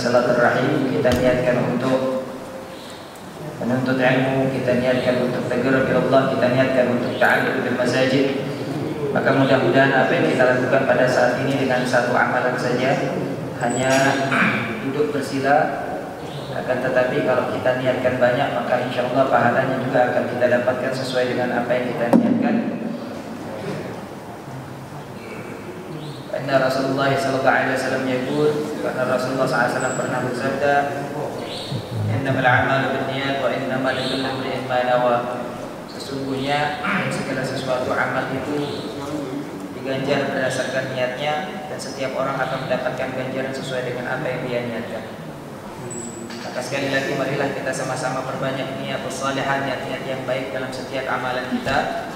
silaturahim, kita niatkan untuk menuntut ilmu, kita niatkan untuk taqarrub ila Allah, kita niatkan untuk ta'allum bil masajid. Maka mudah-mudahan apa yang kita lakukan pada saat ini dengan satu amalan saja, hanya duduk bersila. Akan tetapi kalau kita niatkan banyak, maka insyaallah pahalanya juga akan kita dapatkan sesuai dengan apa yang kita niatkan. Karena Rasulullah sallallahu alaihi wasallam yaqul, karena Rasulullah SAW pernah bersabda, innamal a'malu binniyat wa innamal likulli imrin ma nawa. Sesungguhnya segala sesuatu amal itu diganjar berdasarkan niatnya, dan setiap orang akan mendapatkan ganjaran sesuai dengan apa yang dia niatkan. Maka sekali lagi marilah kita sama-sama perbanyak niat salihah, niat-niat yang baik dalam setiap amalan kita.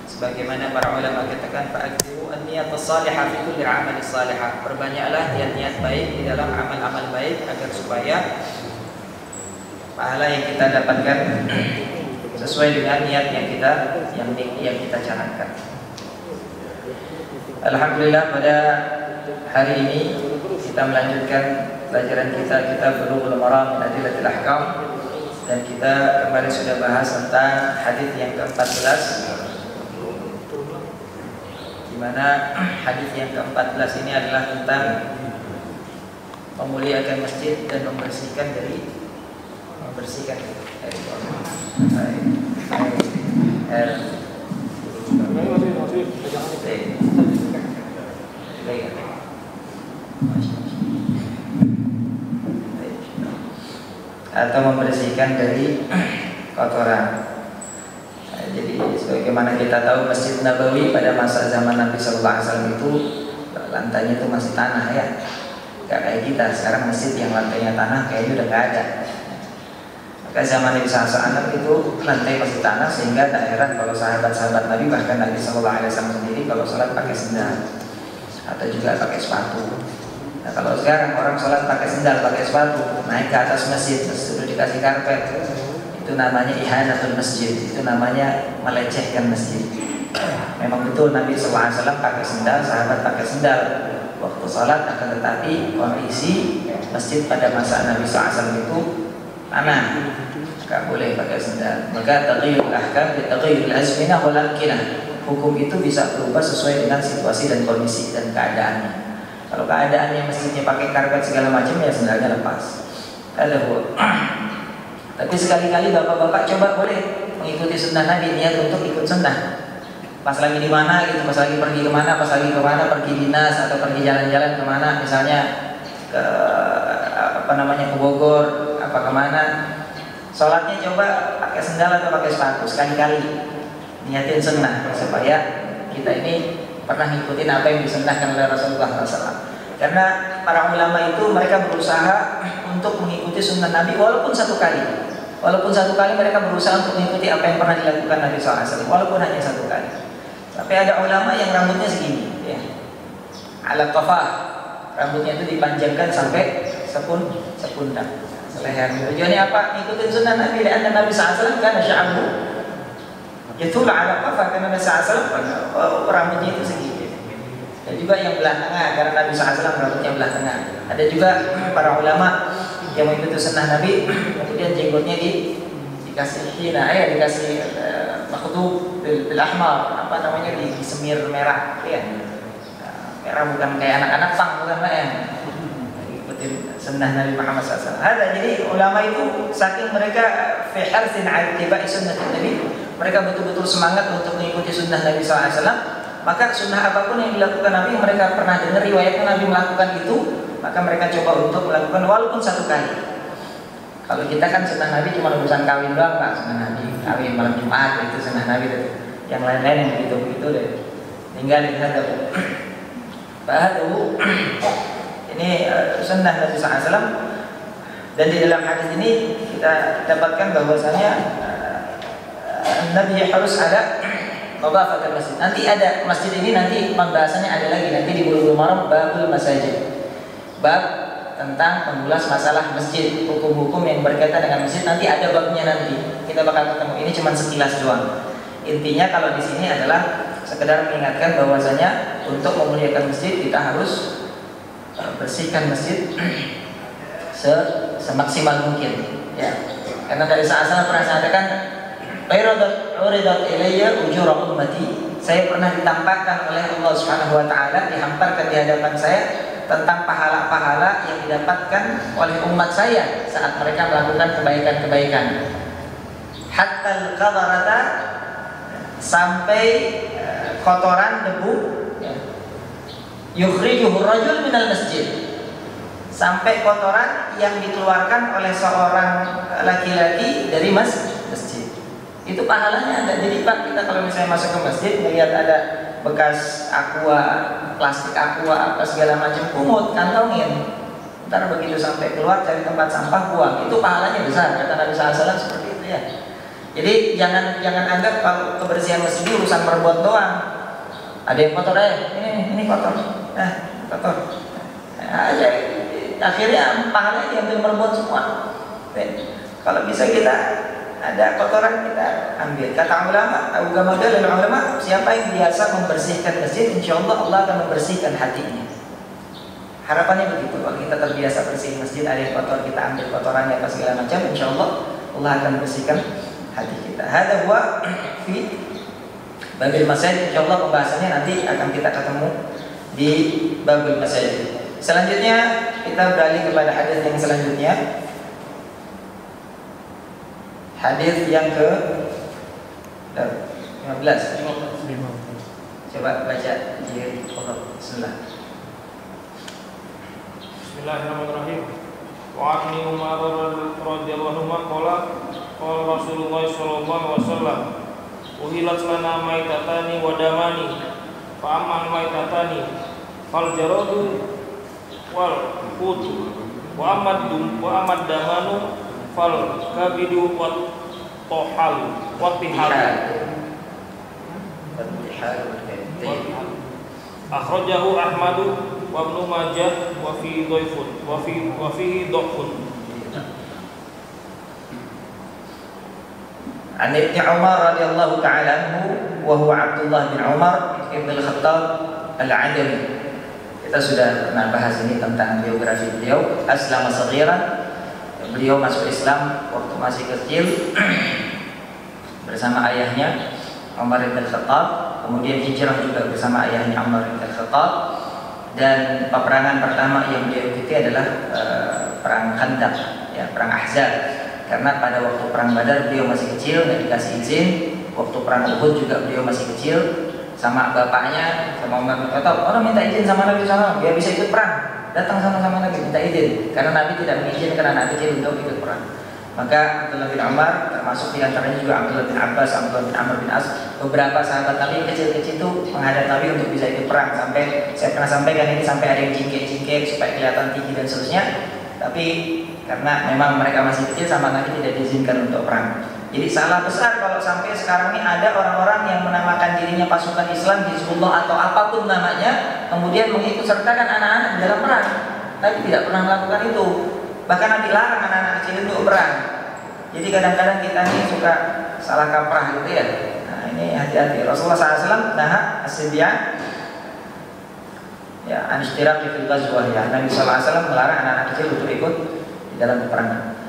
Sebagaimana para ulama katakan, fa'akthiru an-niyat as-salihah fi kulli 'amal salihah. Perbanyaklah niat-niat baik di dalam amal-amal baik agar supaya pahala yang kita dapatkan sesuai dengan niat yang kita canangkan. Alhamdulillah, pada hari ini kita melanjutkan pelajaran kita Bulughul Maram min Adillatil Ahkam, dan kita kemarin sudah bahas tentang hadis yang ke-14, di mana hadis yang ke-14 ini adalah tentang memuliakan masjid dan membersihkan dari atau membersihkan dari kotoran. Jadi sebagaimana kita tahu, Masjid Nabawi pada masa zaman Nabi Sallallahu Alaihi Wasallam itu lantainya itu masih tanah ya, gak kayak kita sekarang masjid yang lantainya tanah kayaknya udah gak ada. Maka zaman Nabi SAW itu lantai masih tanah, sehingga tak heran kalau sahabat-sahabat Nabi, bahkan Nabi Sallallahu Alaihi Wasallam sendiri kalau sholat pakai sendal atau juga pakai sepatu. Nah, kalau sekarang orang sholat pakai sendal, pakai sepatu, naik ke atas masjid, sudah dikasih karpet, itu namanya ihanatul masjid, itu namanya melecehkan masjid. Memang betul Nabi SAW pakai sendal, sahabat pakai sendal waktu sholat, akan tetapi kondisi masjid pada masa Nabi SAW itu tanah, gak boleh pakai sendal. Maka taghayyurul ahkam bi taghayyuril azminah wal amkinah. Hukum itu bisa berubah sesuai dengan situasi dan kondisi dan keadaannya. Kalau keadaannya masjidnya pakai karpet segala macam, ya sendalnya lepas. Tapi sekali-kali bapak-bapak coba boleh mengikuti sunnah Nabi, niat untuk ikut sunnah. Pas lagi di mana gitu, pas lagi pergi kemana, pergi dinas atau pergi jalan-jalan kemana, misalnya ke ke Bogor, kemana, sholatnya coba pakai sendal atau pakai sepatu. Sekali-kali niatin sunnah supaya kita ini pernah ngikutin apa yang disunnahkan oleh Rasulullah SAW. Karena para ulama itu mereka berusaha untuk mengikuti sunnah Nabi walaupun satu kali. Walaupun satu kali mereka berusaha untuk mengikuti apa yang pernah dilakukan Nabi SAW, walaupun hanya satu kali. Tapi ada ulama yang rambutnya segini, ya, ala qafah, rambutnya itu dipanjangkan sampai sepundak, seleher. Tujuannya apa? Ngikutin sunnah Nabi. Karena Nabi SAW kan sya'abu itu ala qafah, karena Nabi SAW rambutnya itu segini. Dan juga yang belah tengah, karena Nabi SAW rambutnya belah tengah. Ada juga para ulama yang mengikuti sunnah Nabi, kemudian jenggotnya dikasih hina, dikasih makhtub bil ahmar, disemir merah, ya. Merah bukan kayak anak-anak pang, bukan ya. Ikutin sunnah Nabi Muhammad SAW. Jadi ulama itu saking mereka fi harsin ala ittiba'i sunnah Nabi, mereka betul-betul semangat untuk mengikuti sunnah Nabi SAW. Maka sunnah apapun yang dilakukan Nabi, mereka pernah dengar riwayatnya Nabi melakukan itu, maka mereka coba untuk melakukan walaupun satu kali. Kalau kita kan sunnah Nabi cuma urusan kawin doang, Pak. Sunnah Nabi kawin malam Jumat, itu sunnah Nabi itu. Yang lain-lain yang begitu-begitu deh, tinggalin saja. Bahadu ini sunnah Nabi SAW. Dan di dalam hadis ini kita dapatkan bahwasanya Nabi harus ada Nadhafatul masjid. Nanti ada masjid ini, nanti pembahasannya ada lagi nanti di Bulughul Maram, babul masajid. Bab tentang mengulas masalah masjid, hukum-hukum yang berkaitan dengan masjid, nanti ada babnya nanti. Kita bakal ketemu, ini cuma sekilas doang. Intinya kalau di sini adalah sekedar mengingatkan bahwasanya untuk memuliakan masjid kita harus bersihkan masjid semaksimal mungkin, ya. Karena dari saat pernah saya katakan, uridat ilayya ujura ummati. Saya pernah ditampakkan oleh Allah Subhanahu wa taala, dihamparkan di hadapan saya tentang pahala-pahala yang didapatkan oleh umat saya saat mereka melakukan kebaikan-kebaikan. Hatta al-qadarata, sampai kotoran debu, yukhrijuhu rajul minal masjid, sampai kotoran yang dikeluarkan oleh seorang laki-laki dari masjid. Itu pahalanya ada. Jadi Pak, kita kalau misalnya masuk ke masjid melihat ada bekas aqua, plastik aqua, apa segala macam, pungut, kantongin. Ntar begitu sampai keluar cari tempat sampah, buang. Itu pahalanya besar, kata Nabi SAW seperti itu, ya. Jadi jangan anggap kalau kebersihan masjid urusan berbuat doang. Ada yang kotor, ini kotor, kotor. Aja, akhirnya pahalanya diambil berbuat semua. Kalau bisa kita ada kotoran kita ambil. Kata ulama, siapa yang biasa membersihkan masjid, insya Allah Allah akan membersihkan hatinya. Harapannya begitu. Kalau kita terbiasa bersihin masjid, ada yang kotor, kita ambil kotorannya apa segala macam, insya Allah Allah akan membersihkan hati kita. Hada huwa fi babil masjid. Insya Allah pembahasannya nanti akan kita ketemu di babil masjid. Selanjutnya kita beralih kepada hadis yang selanjutnya. Hadis yang ke 15. Coba baca Jiri. Bismillahirrahmanirrahim. Wa anni Umar radhiyallahu anhu qala Rasulullah sallallahu alaihi wasallam, uhilat lana maitatani wa damani, fa amman maitatani fal jaradu wal qutu wa amad damanu fal kabidu wat tohal wat tihal. Akhrajahu Ahmadu wa Ibnu Majah wa fi dhaifun wa fihi dhafun. An Ibnu Umar radhiyallahu ta'ala anhu wa huwa Abdullah bin Umar ibn al-Khattab al-Adami. Kita sudah pernah bahas ini tentang biografi beliau. Aslama saghiran, beliau masuk Islam waktu masih kecil bersama ayahnya Umar bin Khattab, kemudian hijrah juga bersama ayahnya Umar bin Khattab, dan peperangan pertama yang beliau ikuti adalah perang Khandaq, ya, perang Ahzab. Karena pada waktu perang Badar beliau masih kecil, nggak dikasih izin. Waktu perang Uhud juga beliau masih kecil, sama bapaknya, sama Umar bin Khattab. Orang minta izin sama Nabi SAW, dia bisa ikut perang. Datang sama-sama Nabi minta izin, karena Nabi tidak mengizinkan anak kecil untuk ikut perang. Maka Abdullah bin Umar, termasuk diantaranya juga Abdullah bin Abbas, Abdullah bin Amr bin As, beberapa sahabat Nabi kecil-kecil itu menghadap Nabi untuk bisa ikut perang. Sampai saya pernah sampaikan ini, sampai ada yang jingkek-jingkek supaya kelihatan tinggi dan seterusnya. Tapi karena memang mereka masih kecil, sama Nabi tidak diizinkan untuk perang. Jadi salah besar kalau sampai sekarang ini ada orang-orang yang menamakan dirinya pasukan Islam, Hizbullah atau apapun namanya, kemudian mengikut sertakan anak-anak dalam perang. Nabi tidak pernah melakukan itu. Bahkan Nabi larang anak-anak kecil untuk perang. Jadi kadang-kadang kita ini suka salah kaprah gitu ya. Nah ini hati-hati. Rasulullah SAW naha as-sibyan, ya, an-ishtiraki fil ghazwah, ya. Nabi SAW melarang anak-anak kecil untuk ikut di dalam peperangan.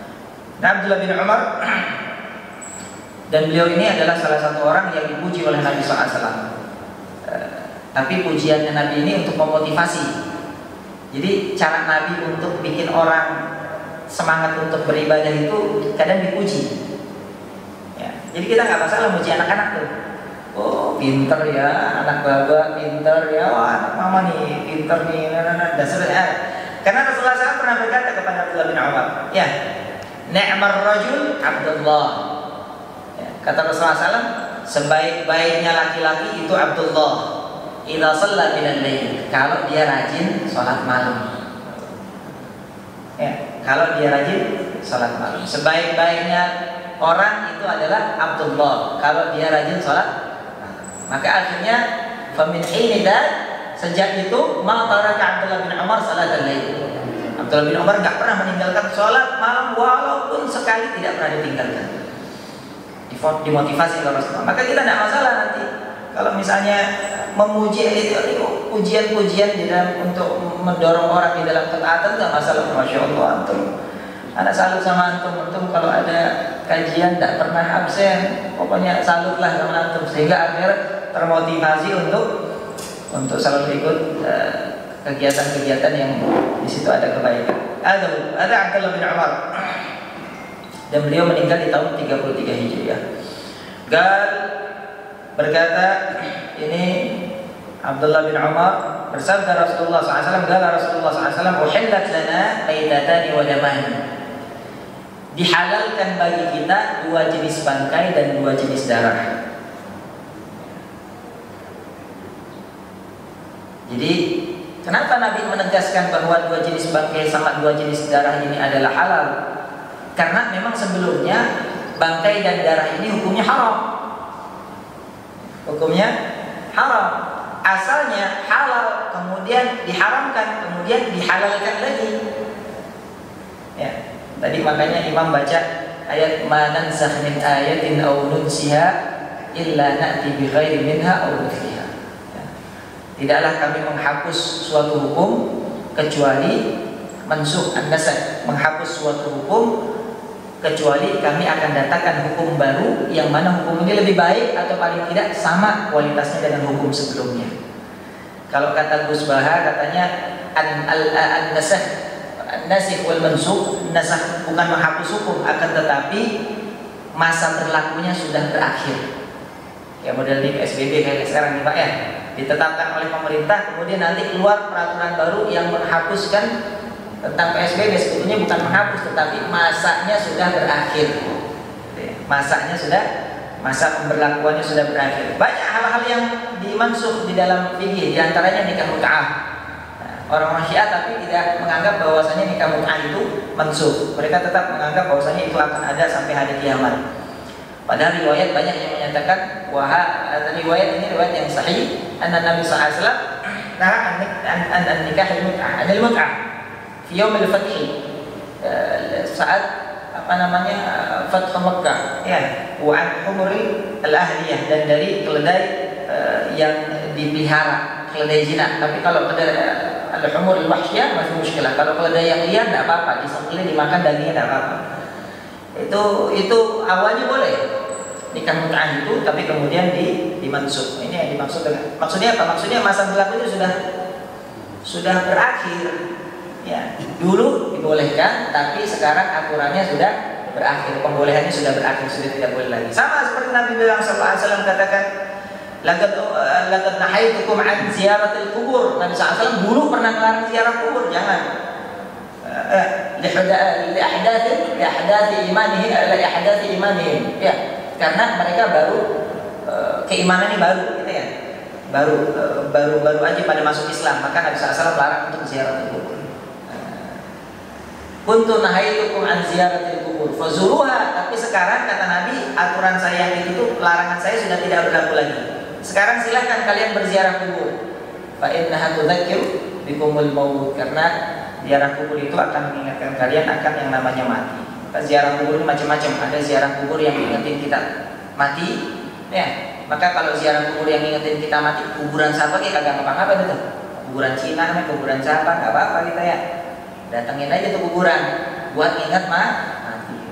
Nah, Abdullah bin Umar, dan beliau ini adalah salah satu orang yang dipuji oleh Nabi SAW. Tapi pujiannya Nabi ini untuk memotivasi. Jadi cara Nabi untuk bikin orang semangat untuk beribadah itu kadang dipuji, ya. Jadi kita nggak masalah muji anak-anak tuh. Oh pinter ya, anak baba pinter ya, wah anak mama nih pinter nih, dan seterusnya. Karena Rasulullah SAW pernah berkata kepada Abdullah bin Umar, ya, ni'mar rajul Abdullah. Ya, kata Rasulullah SAW, sebaik-baiknya laki-laki itu Abdullah. Idza shalla minal lail, kalau dia rajin sholat malam. Ya, kalau dia rajin sholat malam. Sebaik-baiknya orang itu adalah Abdullah, kalau dia rajin sholat malam. Maka akhirnya famin hinidan, sejak itu ma taraka Abdullah bin Umar salatal lail. Abdullah bin Umar enggak pernah meninggalkan sholat malam walaupun sekali tidak pernah ditinggalkan. Dimotivasi oleh Rasulullah. Maka kita tidak masalah nanti kalau misalnya memuji itu pujian-pujian di dalam untuk mendorong orang di dalam ketaatan nggak masalah. Masya Allah antum. Anak salut sama antum kalau ada kajian tidak pernah absen. Pokoknya salutlah sama antum sehingga akhirnya termotivasi untuk selalu ikut kegiatan-kegiatan yang di situ ada kebaikan. Ada Abdullah bin Umar dan beliau meninggal di tahun 33 Hijriah. Berkata ini Abdullah bin Umar bersabda Rasulullah SAW, qala Rasulullah SAW, uhillat lana maitatani wa damani. Dihalalkan bagi kita dua jenis bangkai dan dua jenis darah. Jadi kenapa Nabi menegaskan bahwa dua jenis bangkai sama dua jenis darah ini adalah halal? Karena memang sebelumnya bangkai dan darah ini hukumnya haram. Hukumnya haram. Asalnya halal, kemudian diharamkan, kemudian dihalalkan lagi. Ya. Tadi makanya Imam baca ayat ma nansakh min ayatin aw nunsiha illa na'ti bi ghairi minha aw mithliha. Ya. Tidaklah kami menghapus suatu hukum kecuali mansukh an-nasakh, menghapus suatu hukum kecuali kami akan datangkan hukum baru yang mana hukum ini lebih baik atau paling tidak sama kualitasnya dengan hukum sebelumnya. Kalau kata Gus Baha katanya an-nasakh nasikh wal mansukh, nasakh bukan menghapus hukum, akan tetapi masa berlakunya sudah berakhir. Ya model di PSBB kayak sekarang nih Pak ya, ditetapkan oleh pemerintah, kemudian nanti keluar peraturan baru yang menghapuskan tentang PSBB. Sebetulnya bukan menghapus, tetapi masanya sudah berakhir. Masa pemberlakuannya sudah berakhir. Banyak hal-hal yang dimansukh di dalam fikih, diantaranya nikah mut'ah. Orang-orang Syiah tapi tidak menganggap bahwasanya nikah mut'ah itu mansukh. Mereka tetap menganggap bahwasanya itu akan ada sampai hari kiamat. Padahal riwayat banyak yang menyatakan riwayat ini riwayat yang sahih, anna Nabi sallallahu alaihi wasallam naha an nikah mut'ah, anil mut'ah fi yaum al-fath, saat Fath Makkah ya, wa an humuril al-ahliyah, dan dari keledai yang dipelihara, keledai jinak. Tapi kalau al-humur al-wahsyah masih muskilah. Kalau keledai yang liar tidak apa-apa, disembelih dimakan dagingnya tidak apa-apa. Itu awalnya boleh nikah mut'ah itu, tapi kemudian dimansukh. Ini yang dimaksud dengan maksudnya apa? Maksudnya masa berlakunya sudah berakhir. Ya, dulu dibolehkan, tapi sekarang aturannya sudah berakhir, pembolehannya sudah berakhir, sudah tidak boleh lagi. Sama seperti Nabi bilang sallallahu alaihi wasallam katakan, laqad nahaitukum an ziyaratil kubur. Nabi sallallahu alaihi wasallam dulu pernah melarang ziarah kubur, jangan. Li ahdathi imanihim. Ya, karena mereka baru keimanannya baru gitu ya. Baru aja pada masuk Islam, maka Nabi sallallahu alaihi wasallam larang untuk ziarah kubur. Kuntu nahaitukum an ziyaratil kubur fazuruha. Tapi sekarang kata Nabi, aturan saya yang itu, larangan saya sudah tidak berlaku lagi. Sekarang silahkan kalian berziarah kubur. Fa innaha tudzakkir bikumul maut, karena ziarah kubur itu akan mengingatkan kalian akan yang namanya mati. Ziarah kubur ini macam-macam. Ada ziarah kubur yang mengingatkan kita mati, ya. Maka kalau ziarah kubur yang mengingatkan kita mati, kuburan siapa kayak kagak ngapa-ngapain itu. Kuburan Cina, kuburan siapa, nggak apa-apa kita ya. Datangin aja tuh kuburan buat ingat mati.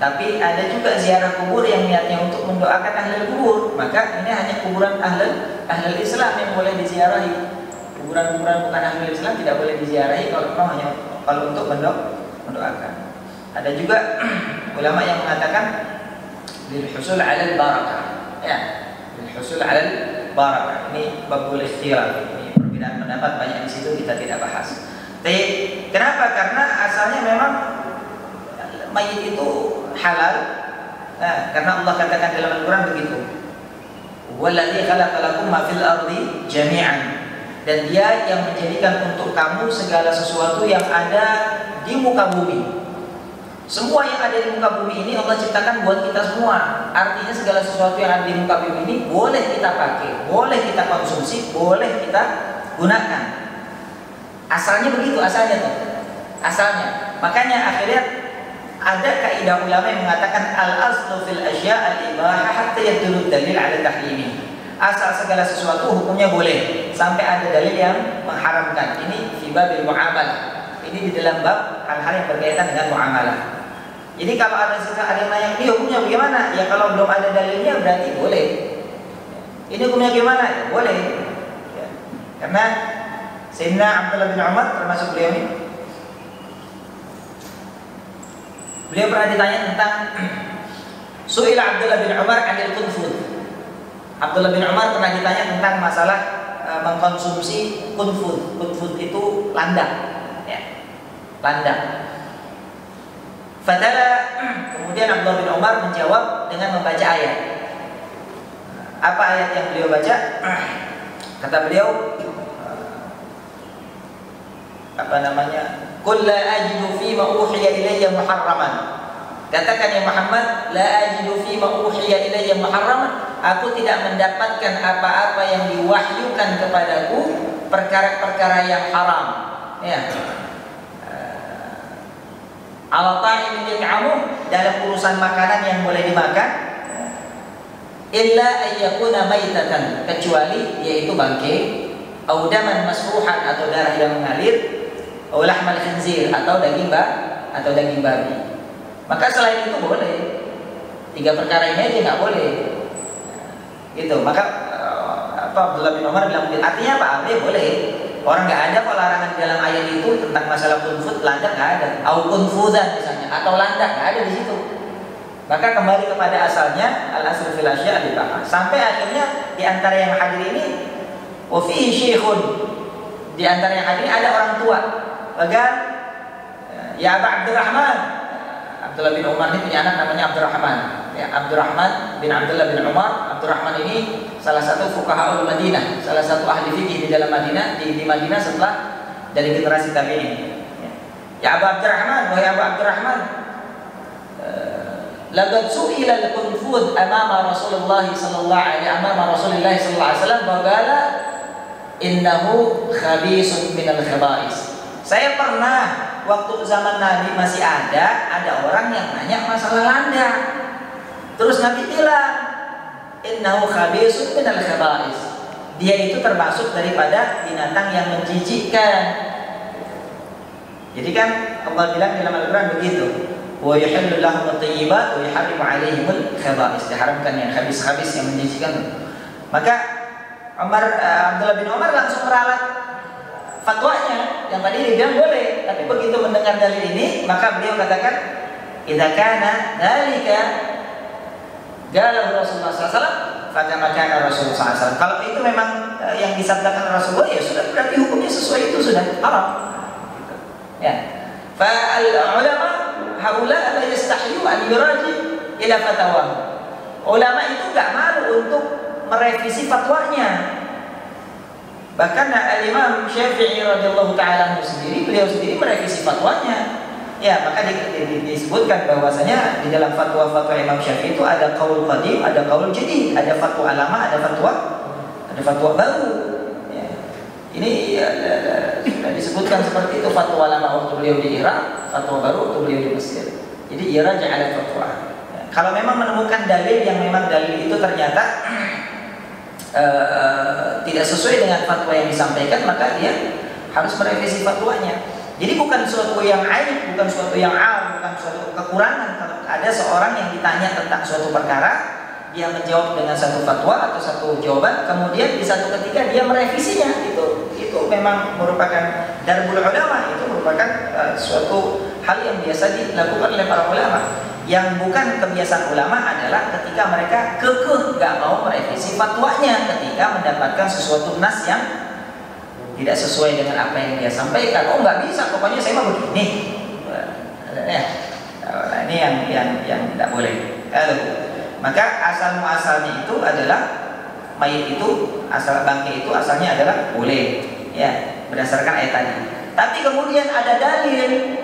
Tapi ada juga ziarah kubur yang niatnya untuk mendoakan ahli kubur. Maka ini hanya kuburan ahli Islam yang boleh diziarahi. Kuburan-kuburan bukan ahli Islam tidak boleh diziarahi kalau memang hanya kalau untuk mendoakan. Ada juga ulama yang mengatakan lil husul 'alal barakah. Ya, lil husul 'alal barakah. Ini babul ikhtilaf. Ini perbedaan pendapat banyak di situ, kita tidak bahas. Kenapa? Karena asalnya memang mayit itu halal. Karena Allah katakan dalam Al-Quran begitu. Walladzi khalaqa lakum ma fil ardi jami'an. Dan Dia yang menjadikan untuk kamu segala sesuatu yang ada di muka bumi. Semua yang ada di muka bumi ini Allah ciptakan buat kita semua. Artinya segala sesuatu yang ada di muka bumi ini boleh kita pakai, boleh kita konsumsi, boleh kita gunakan. Asalnya begitu, asalnya. Makanya akhirnya ada kaidah ulama yang mengatakan al-aslu fil asya' al-ibahah hatta yadullu dalil ala tahrimi. asal segala sesuatu hukumnya boleh sampai ada dalil yang mengharamkan. Ini fi babil muamalah. Ini di dalam bab hal-hal yang berkaitan dengan muamalah. Jadi kalau ada yang nanya ini hukumnya bagaimana? Ya kalau belum ada dalilnya berarti boleh. Ini hukumnya gimana? Ya, boleh. Ya. Karena Sayyidina Abdullah bin Umar termasuk beliau ini. Beliau pernah ditanya tentang Su'ila Abdullah bin Umar 'anil kunfud. Abdullah bin Umar pernah ditanya tentang masalah mengkonsumsi kunfud. Kunfud itu landak, ya. Landak. Fadala, kemudian Abdullah bin Umar menjawab dengan membaca ayat. Apa ayat yang beliau baca? Kata beliau, Qul la ajidu fima uhiya ilayya muharraman. Katakan ya Muhammad, la ajidu fima uhiya ilayya muharraman. Aku tidak mendapatkan apa-apa yang diwahyukan kepadaku perkara-perkara yang haram. Ya. Ala ta'imin yat'amuh, dalam urusan makanan yang boleh dimakan, illa ayyakuna maitatan, kecuali yaitu bangkai, au daman masfuhan atau darah yang mengalir, au lahmal khinzir atau daging babi. Maka selain itu boleh. 3 perkara ini aja nggak boleh. Gitu. Maka Abdullah bin Umar bilang, artinya apa? Artinya boleh. Orang nggak ada kok larangan di dalam ayat itu tentang masalah kunfud, landak nggak ada. Au kunfudan misalnya, atau landak nggak ada di situ. Maka kembali kepada asalnya, al-asl fil asya' al-ibaha. Sampai akhirnya di antara yang hadir ini, wa fihi syekhun. Di antara yang hadir ada orang tua. Bahkan ya Aba Abdurrahman. Abdullah bin Umar ini punya anak namanya Abdurrahman. Ya, Abdurrahman bin Abdullah bin Umar. Abdurrahman ini salah satu fuqahaul Madinah, salah satu ahli fikih di dalam Madinah, di Madinah setelah dari generasi tabi'in. Ya Aba Abdurrahman, wahai Aba Abdurrahman, laqad su'ila al-kunfud amama Rasulullah sallallahu alaihi wasallam faqala innahu khabisun minal khaba'is. Saya pernah waktu zaman Nabi masih ada orang yang nanya masalah landak. Terus Nabi bilang, innahu khabisun minal khaba'is. Dia itu termasuk daripada binatang yang menjijikkan. Jadi kan Allah bilang dalam Al-Quran begitu. Wa yuhillu lahum at-thayyibat wa yuharrimu 'alaihimul khaba'is. Diharamkan yang habis-habis yang menjijikkan. Maka Abdullah bin Umar langsung meralat fatwanya yang tadi dia bilang boleh, tapi begitu mendengar dalil ini maka beliau katakan, idza kana dzalika qala Rasulullah sallallahu alaihi wasallam fa kana Rasulullah SAW. Kalau itu memang yang disabdakan Rasulullah, ya sudah, berarti hukumnya sesuai itu, sudah haram. Ya. Fa al-ulama haula la yastahyu an yuraji ila fatwa. Ulama itu enggak malu untuk merevisi fatwanya. Bahkan Al-Imam Syafi'i radhiyallahu ta'ala sendiri, beliau sendiri merevisi fatwanya. Ya, maka disebutkan bahwasanya di dalam fatwa-fatwa Imam Syafi'i itu ada qaul qadim, ada qaul jadid, ada fatwa lama, ada fatwa baru. Ya. Ini sudah disebutkan seperti itu, fatwa lama waktu beliau di Irak, fatwa baru waktu beliau di Mesir. Jadi iraja ala fatwa. Ya. Kalau memang menemukan dalil yang memang dalil itu ternyata tidak sesuai dengan fatwa yang disampaikan, maka dia harus merevisi fatwanya. Jadi bukan suatu yang aib, bukan suatu yang bukan suatu kekurangan kalau ada seorang yang ditanya tentang suatu perkara, dia menjawab dengan satu fatwa atau satu jawaban, kemudian di satu ketika dia merevisinya. Itu memang merupakan darbul ulama, itu merupakan suatu hal yang biasa dilakukan oleh para ulama. Yang bukan kebiasaan ulama adalah ketika mereka kekeh nggak mau merevisi fatwanya ketika mendapatkan sesuatu nas yang tidak sesuai dengan apa yang dia sampaikan. Oh, nggak bisa, pokoknya saya mau begini. Ini yang tidak boleh. Maka asal muasalnya itu adalah mayit itu, asal bangkai itu asalnya adalah boleh, ya, berdasarkan ayat tadi. Tapi kemudian ada dalil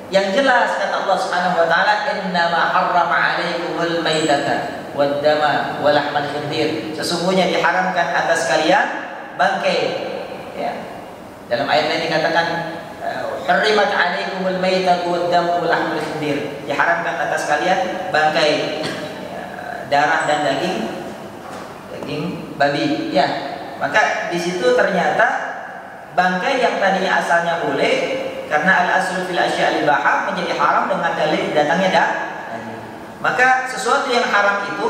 yang jelas, kata Allah Subhanahu wa taala, innama harrama 'alaikumul maitata wad dama wa lahmal khinzir. Sesungguhnya diharamkan atas kalian bangkai. Ya. Dalam ayat lain dikatakan hurrimat 'alaikumul maitatu wad damu wa lahmal khinzir. Diharamkan atas kalian bangkai, darah dan daging daging babi. Ya, maka di situ ternyata bangkai yang tadinya asalnya boleh karena al-aslu fil asya'il baham menjadi haram dengan dalil datangnya dalil. Maka sesuatu yang haram itu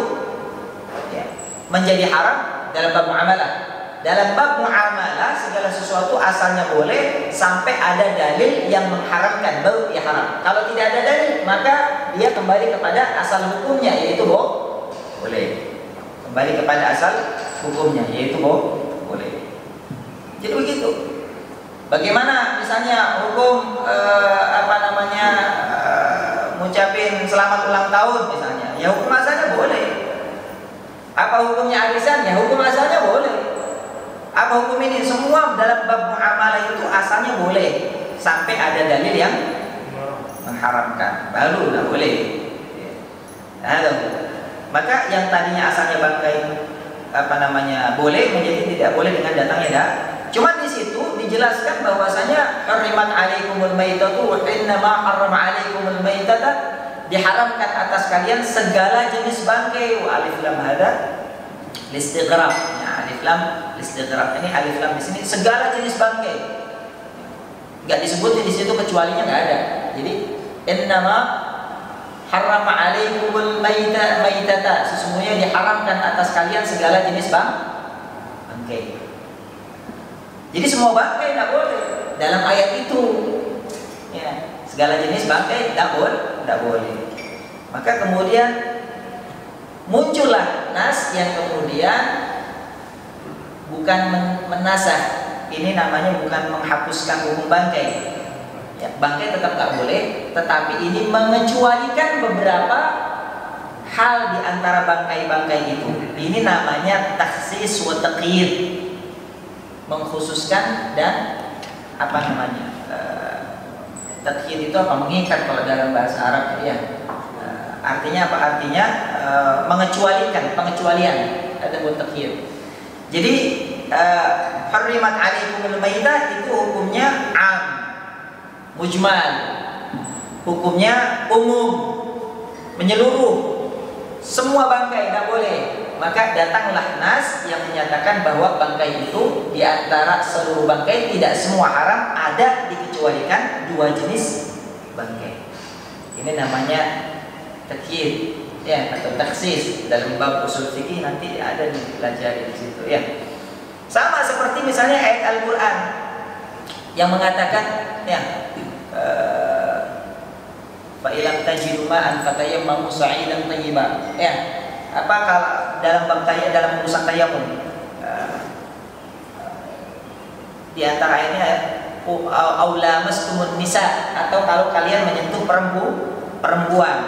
ya, menjadi haram dalam bab muamalah. Dalam bab muamalah segala sesuatu asalnya boleh sampai ada dalil yang mengharamkan baru dia haram. Kalau tidak ada dalil maka dia kembali kepada asal hukumnya yaitu boleh. Kembali kepada asal hukumnya yaitu boleh. Jadi begitu. Bagaimana misalnya hukum ngucapin selamat ulang tahun misalnya? Ya hukum asalnya boleh. Apa hukumnya arisan? Ya hukum asalnya boleh. Apa hukum ini? Semua dalam bab muamalah itu asalnya boleh sampai ada dalil yang mengharamkan, baru tidak boleh. Maka yang tadinya asalnya bangkai boleh menjadi tidak boleh dengan datangnya Cuma di situ dijelaskan bahwasanya harimat alaikumul maitatu wa innama harrama alaikumul maitata, diharamkan atas kalian segala jenis bangkai. Wa alif lam hada listighraq. Ya, alif lam listighraq. Ini alif lam di sini segala jenis bangkai. Enggak disebut di situ kecualinya enggak ada. Jadi innama harrama alaikumul maitata, sesungguhnya diharamkan atas kalian segala jenis bangkai. Jadi semua bangkai tidak boleh dalam ayat itu. Ya, segala jenis bangkai tidak boleh. Maka kemudian muncullah nas yang kemudian bukan menasah. Ini namanya bukan menghapuskan hukum bangkai. Ya, bangkai tetap tidak boleh, tetapi ini mengecualikan beberapa hal di antara bangkai-bangkai itu. Ini namanya takhsis wa taqyid, mengkhususkan dan taqyid itu apa? Mengikat kalau dalam bahasa Arab ya. Artinya apa? Artinya mengecualikan, pengecualian. Ada buat taqyid. Jadi harimat alaikumul maitah itu hukumnya am, mujmal, hukumnya umum, menyeluruh, semua bangkai tidak boleh. Maka datanglah nas yang menyatakan bahwa bangkai itu di antara seluruh bangkai tidak semua haram, ada dikecualikan dua jenis bangkai. Ini namanya takyid ya, atau taksis. Dalam bab usul fikih nanti ada dipelajari di situ ya. Sama seperti misalnya ayat Al-Qur'an yang mengatakan ya fa ilam tajidu ma'an fatayammamu sa'idan thayyiban. Ya, apa kalau dalam bab dalam urusan tayamum di antara ayatnya aulamastumun nisa, atau kalau kalian menyentuh perempuan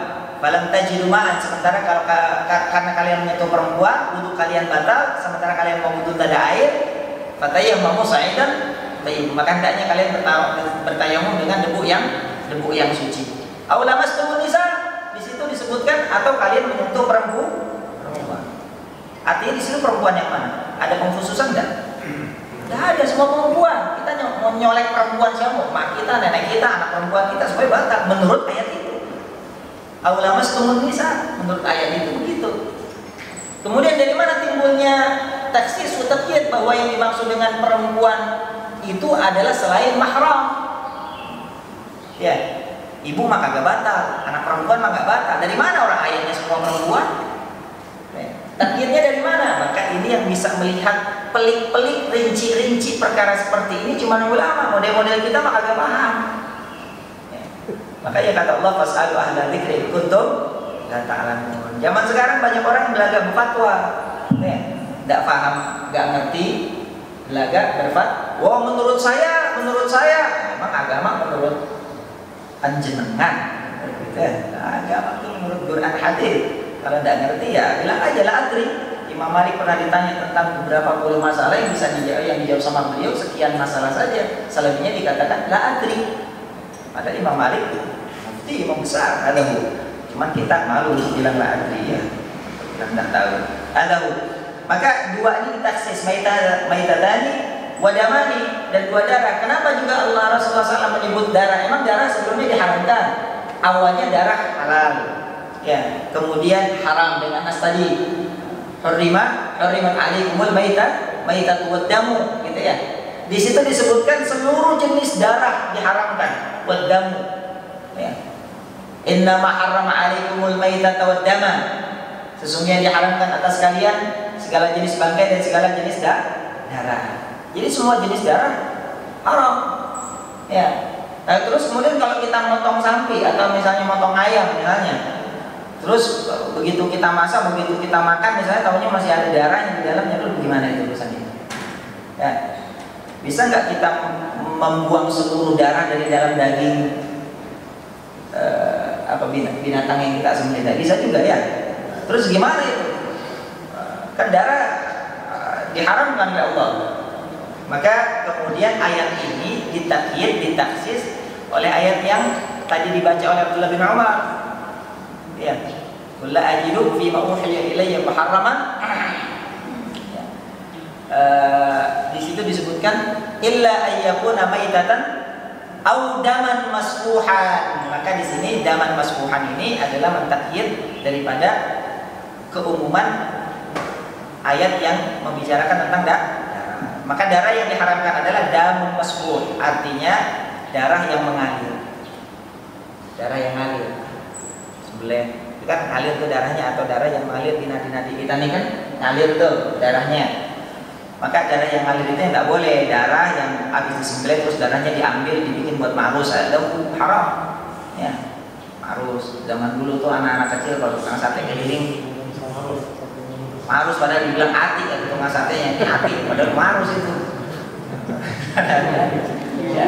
falam tajidu ma'an, sementara kalau karena kalian menyentuh perempuan wudu kalian batal, sementara kalian mau wudu tak ada air, fatayammamu sa'idan thayyiban, maka hendaknya kalian bertayamum dengan debu yang suci. Aulamastumun nisa di situ disebutkan atau kalian menyentuh perempuan. Artinya di situ perempuan yang mana? Ada pengkhususan enggak? Tidak ada, semua perempuan. Kita mau nyolek perempuan siapa? Mak kita, nenek kita, anak perempuan kita supaya batal menurut ayat itu. Aulamastumun nisa menurut ayat itu begitu. Kemudian dari mana timbulnya taksis takyid bahwa yang dimaksud dengan perempuan itu adalah selain mahram? Ya, ibu mah kagak batal, anak perempuan mah gak batal. Dari mana orang ayatnya semua perempuan? Takyidnya dari mana? Maka ini yang bisa melihat pelik-pelik, rinci-rinci perkara seperti ini cuma ulama. Model-model kita mah kagak paham. Makanya kata Allah fas'alu ahla dzikri in kuntum la ta'lamun. Zaman sekarang banyak orang belaga berfatwa. Enggak paham, enggak ngerti, belaga berfatwa. Wah, menurut saya memang agama menurut anjenengan. Agama itu menurut Quran hadis. Kalau enggak ngerti ya bilang aja la adri. Imam Malik pernah ditanya tentang beberapa puluh masalah yang bisa dijawab sama beliau sekian masalah saja. Selebihnya dikatakan la adri. Padahal Imam Malik mufti, imam besar, ada cuman kita malu bilang la adri ya, bilang tidak tahu. Ada maka dua ini ditaksis maitadani wadamani, dan dua darah. Kenapa juga Allah Rasulullah SAW menyebut darah? Emang darah sebelumnya diharamkan, awalnya darah halal ya, kemudian haram dengan nas tadi. hurrimat alaikumul maitatu waddamu, gitu ya. Di situ disebutkan seluruh jenis darah diharamkan, waddamu. Ya. Innama harrama alaikumul maitata waddama. Sesungguhnya diharamkan atas kalian segala jenis bangkai dan segala jenis darah. Jadi semua jenis darah haram. Ya. Nah, terus kemudian kalau kita motong sapi atau misalnya motong ayam misalnya, terus begitu kita masak, begitu kita makan misalnya tahunya masih ada darah yang di dalamnya, itu gimana itu urusannya? Ya. Bisa nggak kita membuang seluruh darah dari dalam daging binatang yang kita sembelih? Bisa juga ya. Terus gimana itu? Kan darah diharamkan oleh Allah. Maka kemudian ayat ini ditakyid, ditaksis oleh ayat yang tadi dibaca oleh Abdullah bin Umar. Ya. Qul la ajidu fi ma uhiya ilayya muharraman. Di situ disebutkan illa ayyakuna maitatan au daman masfuhan. Maka di sini daman masfuhan ini adalah mentakyid daripada keumuman ayat yang membicarakan tentang darah. Maka darah yang diharamkan adalah damun masfuh, artinya darah yang mengalir. Darah yang mengalir. Sembelih itu kan ngalir tuh darahnya, atau darah yang mengalir di nadi-nadi kita nih kan ngalir tuh darahnya. Maka darah yang ngalir itu tidak boleh. Darah yang habis disembelih terus darahnya diambil dibikin buat marus, ada haram. Ya, marus. Zaman dulu tuh anak-anak kecil kalau tukang sate keliling marus, padahal dibilang ati kan tukang satenya, ini ati, padahal marus itu. Ya.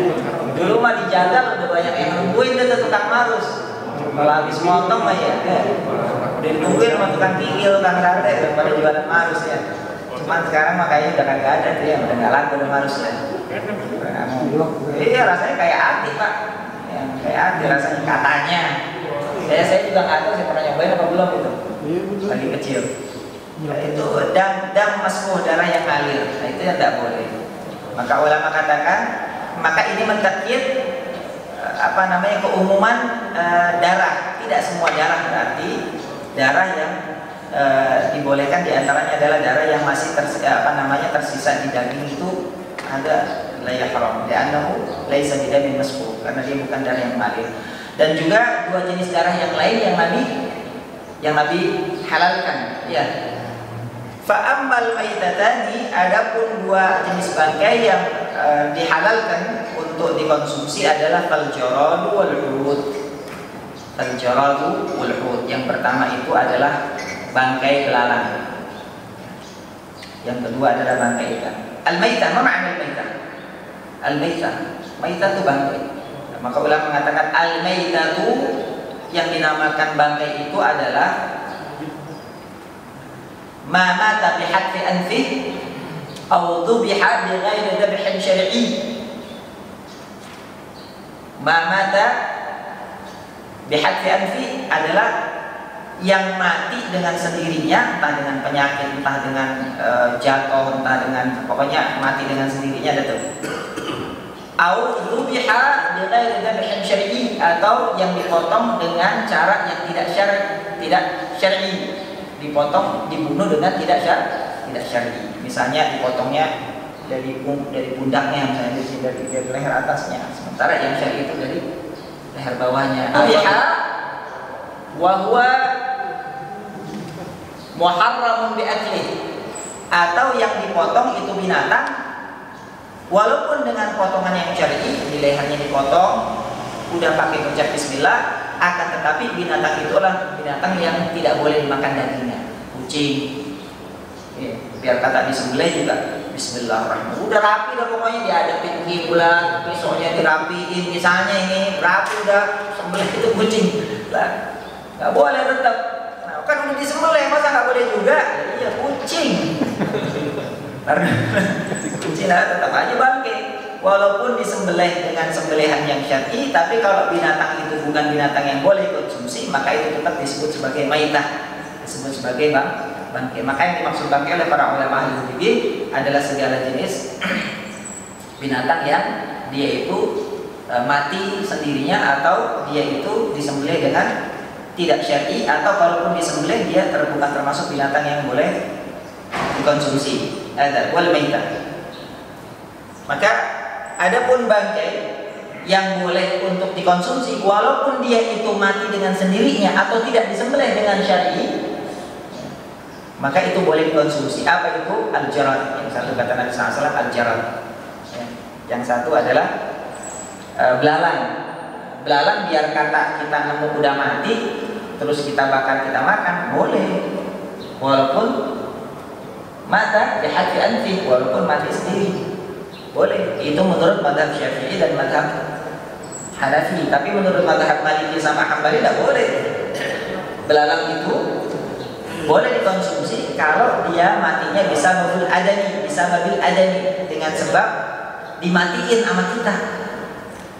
Dulu mah dijaga udah banyak yang nungguin tuh tukang marus. Kalau habis motong mah ya, udah ditungguin sama tukang kikil, tukang sate daripada jualan marus ya. Cuman sekarang mah kayaknya udah kagak ada tuh ya, udah nggak laku udah marus ya. Iya rasanya kayak ati pak, ya, kayak ati rasanya katanya. Saya juga nggak tahu, saya pernah nyobain apa belum itu, lagi kecil. Nah, itu dam masfuh, darah yang ngalir. Nah, itu yang tidak boleh. Maka ulama katakan, maka ini mentakyid keumuman darah. Tidak semua darah, berarti darah yang dibolehkan diantaranya adalah darah yang masih tersisa di daging itu ada la yahram li'annahu laisa bidamin masfuh, karena dia bukan darah yang mengalir. Dan juga dua jenis darah yang lain yang Nabi halalkan, ya. Fa'ammal maitatani, adapun dua jenis bangkai yang dihalalkan untuk dikonsumsi adalah al-jaradu wal hud. Al-jaradu wal hud. Yang pertama itu adalah bangkai belalang. Yang kedua adalah bangkai ikan. Al-maitah, apa makna al-maitah? Al-maitah, maitah itu bangkai. Nah, maka ulama mengatakan al-maitah itu yang dinamakan bangkai itu adalah ma mata bi hadfi anfih aw dhubiha bi ghairi dhabhin syar'i. Ma mata bi hadfi anfih adalah yang mati dengan sendirinya, entah dengan penyakit, entah dengan jatuh, entah dengan pokoknya mati dengan sendirinya ada tuh. Aw dhubiha bi ghairi dhabhin syar'i, atau yang dipotong dengan cara yang tidak syar'i. Dipotong, dibunuh dengan tidak syar'i. Misalnya dipotongnya dari pundaknya, misalnya dari leher atasnya, sementara yang syar'i itu dari leher bawahnya. Biha wa huwa muharramun bi aklih, atau yang dipotong itu binatang walaupun dengan potongan yang syar'i, di lehernya dipotong udah pakai ucap bismillah, akan tetapi binatang itulah binatang yang tidak boleh dimakan dagingnya. Kucing, ya, biar kata disembelih juga bismillahirrahmanirrahim. Udah rapi dah pokoknya, diadepin kiblat, pisaunya dirapiin, misalnya ini rapi udah sembelih itu kucing. Lah, nggak boleh tetap. Nah, kan udah disembelih, masa nggak boleh juga? Iya, kucing. Karena kucing tetap aja bangke. Walaupun disembelih dengan sembelihan yang syar'i, tapi kalau binatang itu bukan binatang yang boleh konsumsi, maka itu tetap disebut sebagai maitah, disebut sebagai bangkai. Maka yang dimaksud bangkai oleh para ulama ahli fikih adalah segala jenis binatang yang dia itu mati sendirinya, atau dia itu disembelih dengan tidak syar'i, atau kalaupun disembelih dia bukan termasuk binatang yang boleh dikonsumsi. Ada wal maitah. Maka adapun bangkai yang boleh untuk dikonsumsi walaupun dia itu mati dengan sendirinya atau tidak disembelih dengan syar'i, maka itu boleh dikonsumsi. Apa itu? Al-jarad. Yang satu kata Nabi SAW al-jarad. Yang satu adalah belalang. Belalang biar kata kita nemu udah mati terus kita bakar kita makan boleh, walaupun mata bihadfi anfi, walaupun mati sendiri boleh. Itu menurut mazhab Syafi'i dan mazhab Hanafi. Tapi menurut mazhab Maliki sama Hambali tidak boleh. Belalang itu boleh dikonsumsi kalau dia matinya bisa mobil adani dengan sebab dimatiin sama kita,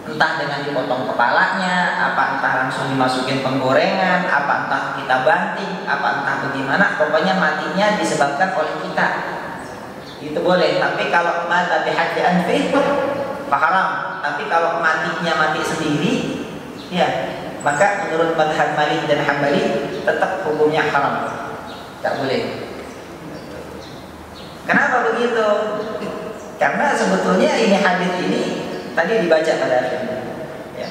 entah dengan dipotong kepalanya, apa entah langsung dimasukin penggorengan, apa entah kita banting, apa entah bagaimana, pokoknya matinya disebabkan oleh kita, itu boleh. Tapi kalau mata bihadfi anfi haram. Tapi kalau matinya mati sendiri, ya maka menurut mazhab Malik dan Hambali tetap hukumnya haram, tak boleh. Kenapa begitu? Karena sebetulnya ini hadis ini tadi dibaca pada akhirnya. Ya.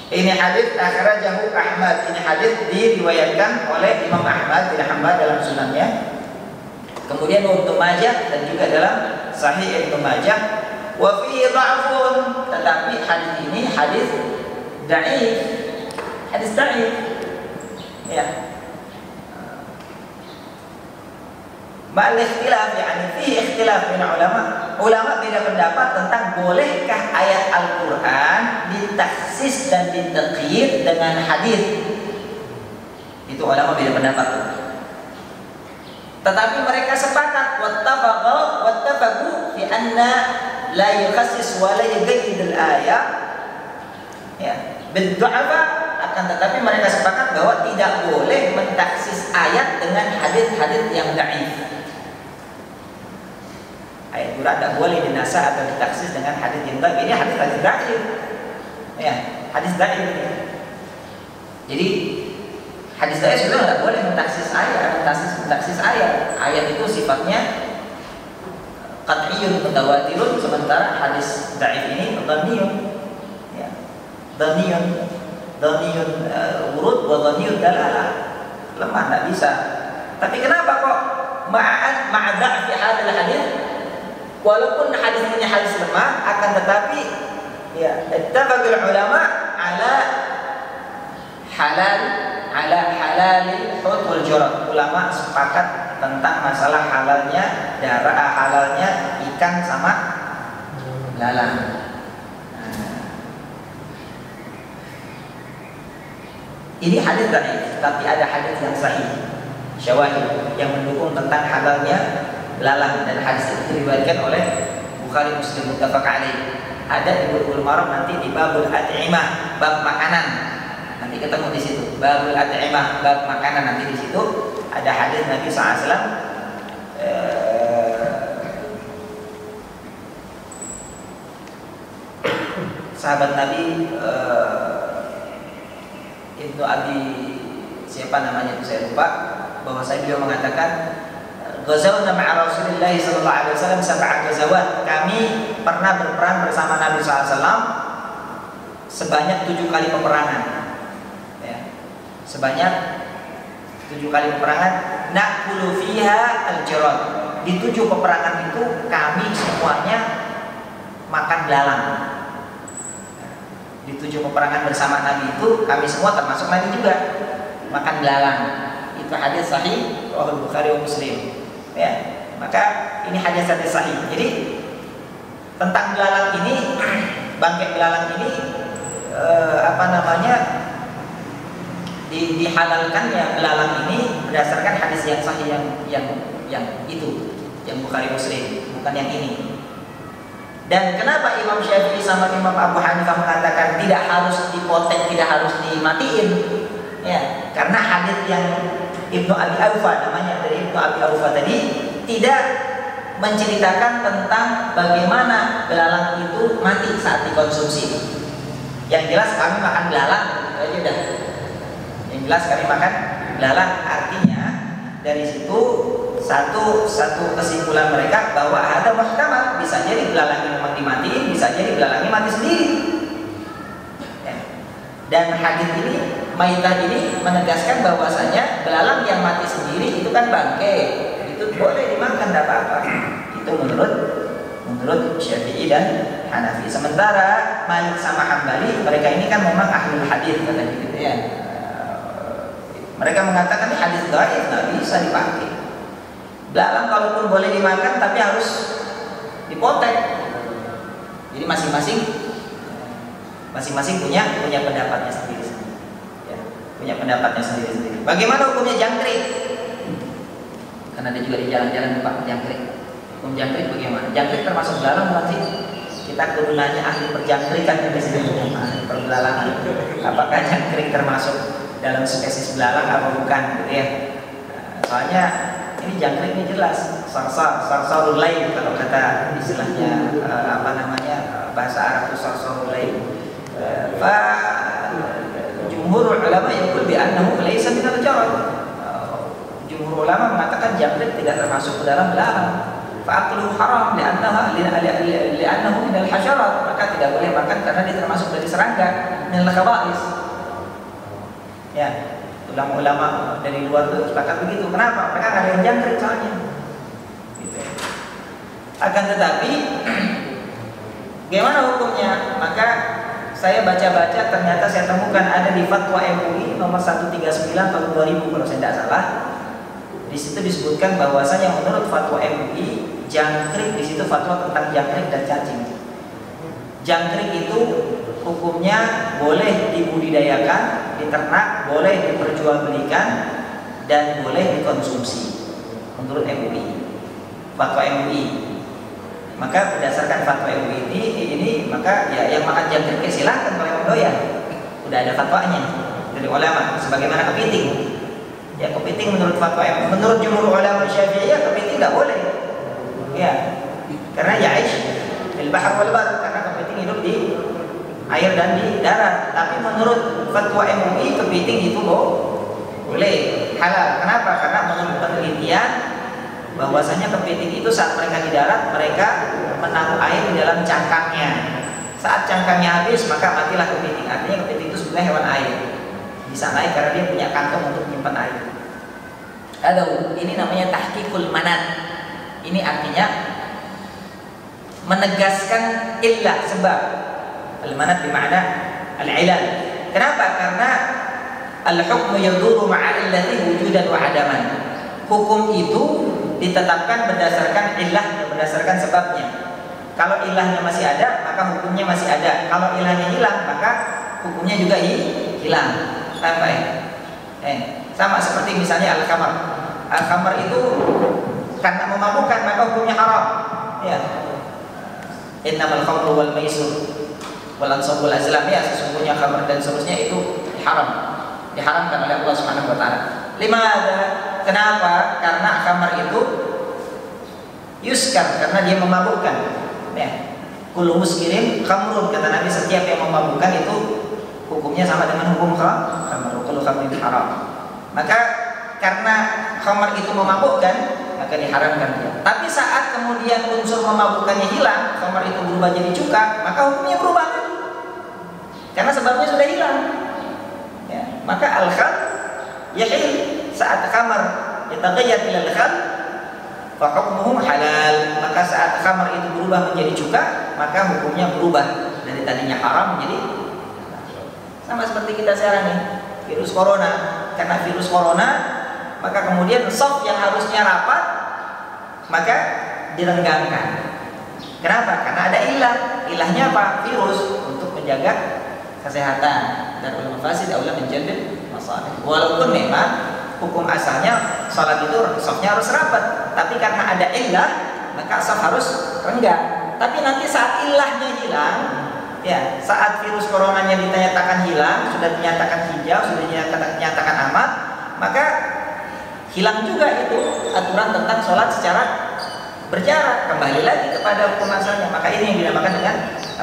Ini hadis akhrajahu Ahmad. Ini hadis diriwayatkan oleh Imam Ahmad bin Hanbal dalam sunannya. Kemudian Ibnu Majah dan juga dalam Sahih Ibnu Majah. Wa fihi dha'fun, tetapi hadis ini hadis dhaif. Hadis dhaif. Ya. Ma'al ikhtilaf, yani fihi ikhtilaf min ulama. Ulama beda pendapat tentang bolehkah ayat Al-Qur'an ditaksis dan ditaqyid dengan hadis. Itu ulama beda pendapat. Tetapi mereka sepakat wattafaqu fi anna la yukhassis wa la yuqayyid al-ayat, ya, bid-du'afa. Akan tetapi mereka sepakat bahwa tidak boleh mentaksis ayat dengan hadis-hadis yang dhaif. Ayat Quran tidak boleh dinasah atau ditaksis dengan hadis yang dhaif. Ini hadis-hadis dhaif. Ya, hadis dhaif. Jadi hadis dhaif sudah tidak boleh mentaksis ayat. Ayat itu sifatnya qat'iyyun mutawatirun, sementara hadis dhaif ini dhaniyun. Ya. Dhaniyun urud wa dhaniyun dalalah. Lemah, tidak bisa. Tapi kenapa kok ma'adha fi hadal hadis? Walaupun hadis ini hadis lemah, akan tetapi ya ittafaqul ulama ala halalil hut wal jarad. Ulama sepakat tentang masalah halalnya halalnya ikan sama belalang. Ini hadis dhaif, tapi ada hadis yang sahih, syawahid yang mendukung tentang halalnya belalang, dan hadis itu diriwayatkan oleh Bukhari Muslim muttafaq alaih. Ada di Bulughul Maram nanti di babul at'imah, bab makanan. Nanti ketemu di situ. Babul at'imah, bab makanan, nanti di situ ada hadis Nabi SAW. Sahabat Nabi Ibnu Abi siapa namanya itu saya lupa, bahwa saya beliau mengatakan ghazawna ma'a Rasulillah sallallahu alaihi wasallam sab'a ghazawat. Kami pernah berperang bersama Nabi SAW sebanyak 7 kali peperangan. Ya. Sebanyak 7 kali peperangan. Na'kulu fiha al-jarad. Di 7 peperangan itu kami semuanya makan belalang. Di 7 peperangan bersama Nabi itu kami semua termasuk Nabi juga makan belalang. Itu hadis sahih riwayat Bukhari dan Muslim. Ya, maka ini hadis sahih. Jadi tentang belalang ini, bangkai belalang ini dihalalkannya belalang ini berdasarkan hadis yang sahih yang itu, yang Bukhari Muslim, bukan yang ini. Dan kenapa Imam Syafi'i sama Imam Abu Hanifah mengatakan tidak harus dipotong, tidak harus dimatiin? Ya, karena hadis yang Ibnu Abi Aufa, namanya dari Ibnu Abi Aufa tadi, tidak menceritakan tentang bagaimana belalang itu mati saat dikonsumsi. Yang jelas kami makan belalang, itu aja udah. Yang jelas kami makan belalang. Artinya dari situ satu kesimpulan mereka bahwa ada muhtamal, bisa jadi belalangnya memang dimatiin, bisa jadi belalangnya mati sendiri. Ya. Dan hadis ini, maitah ini menegaskan bahwasanya belalang yang mati sendiri itu kan bangke, itu boleh dimakan, tidak apa-apa. Itu menurut Syafi'i dan Hanafi. Sementara Malik sama Hambali, mereka ini kan memang ahlul hadis kata gitu ya. Mereka mengatakan ini hadis dhaif, nggak bisa dipakai. Belalang kalaupun boleh dimakan tapi harus dipotek. Jadi masing-masing punya pendapatnya sendiri. Ya, punya pendapatnya sendiri. Bagaimana hukumnya jangkrik? Karena ada juga di jalan-jalan Pak jangkrik. Hukum jangkrik bagaimana? Jangkrik termasuk belalang berarti kita kudu nanya ahli perjangkrikan di sini, ahli perbelalangan. Apakah jangkrik termasuk dalam spesies belalang apa bukan gitu ya? Soalnya ini jangkrik ini jelas sarsarul lail kalau kata istilahnya bahasa Arab itu sarsarul lail. Jumhur ulama yaqul bi annahu laysa min al-jarad. Jumhur ulama mengatakan jangkrik tidak termasuk ke dalam belalang. Fa'akluhu haram li'annahu min al-hasyarat, maka tidak boleh makan karena dia termasuk dari serangga, min al-khaba'is. Ya, ulama dari luar itu sepakat begitu. Kenapa? Mereka nggak ada yang jangkrik soalnya. Gitu. Akan tetapi, bagaimana hukumnya? Maka saya baca-baca, ternyata saya temukan ada di Fatwa MUI nomor 139 tahun 2000 kalau saya tidak salah. Di situ disebutkan bahwasanya menurut Fatwa MUI, jangkrik di situ fatwa tentang jangkrik dan cacing. Jangkrik itu hukumnya boleh dibudidayakan, diternak, boleh diperjualbelikan, dan boleh dikonsumsi menurut MUI, Fatwa MUI. Maka berdasarkan Fatwa MUI ini maka ya yang makan jangkrik silahkan kalau yang doyan. Udah ada fatwanya dari ulama. Sebagaimana kepiting. Ya kepiting menurut fatwa menurut jumhur ulama Syafi'iyah kepiting nggak boleh. Ya, karena yaish fil bahr wal bar, karena kepiting hidup di air dan di darat. Tapi menurut fatwa MUI kepiting itu boleh, halal. Kenapa? Karena menurut penelitian bahwasanya kepiting itu saat mereka di darat mereka menaruh air di dalam cangkangnya. Saat cangkangnya habis maka matilah kepiting. Artinya kepiting itu sebenarnya hewan air, bisa naik karena dia punya kantong untuk menyimpan air. Ini namanya tahqiqul manat. Ini artinya menegaskan illah, sebab al-manat bermakna al-ilal. Kenapa? Karena al-hukmu yaduru ma'a illati wujudan wa adaman. Hukum itu ditetapkan berdasarkan illah, berdasarkan sebabnya. Kalau ilahnya masih ada, maka hukumnya masih ada. Kalau ilahnya hilang, maka hukumnya juga hilang. Sampai sama seperti misalnya al-khamar. Al-khamar itu karena memabukkan maka hukumnya haram. Ya. Innamal khamru wal maisur wal ansab wal azlam, ya sesungguhnya khamar dan seterusnya itu diharamkan oleh Allah Subhanahu wa taala. Limadha? Kenapa? Karena khamar itu yuskar, karena dia memabukkan. Ya. Kullu muskirin khamrun, kata Nabi, setiap yang memabukkan itu hukumnya sama dengan hukum khamar. Kullu khamrin haram. Maka karena khamar itu memabukkan, maka diharamkan dia. Tapi saat kemudian unsur memabukkannya hilang, khamar itu berubah jadi cuka, maka hukumnya berubah lagi. Karena sebabnya sudah hilang. Ya. Maka al-khal yahil, saat khamar yataghayyar ila al-khal fa hukmuhu halal. Maka saat khamar itu berubah menjadi cuka, maka hukumnya berubah dari tadinya haram menjadi halal. Sama seperti kita sekarang nih, virus corona. Karena virus corona, maka kemudian shaf yang harusnya rapat maka direnggangkan. Kenapa? Karena ada ilah. Ilahnya apa? Virus, untuk menjaga kesehatan. Dan ulama fasid aula menjalib masalih. Walaupun memang hukum asalnya salat itu shafnya harus rapat, tapi karena ada ilah maka shaf harus renggang. Tapi nanti saat ilahnya hilang, ya, saat virus coronanya dinyatakan hilang, sudah dinyatakan hijau, sudah dinyatakan aman, maka hilang juga itu aturan tentang sholat secara berjarak, kembali lagi kepada hukum asalnya. Maka ini yang dinamakan dengan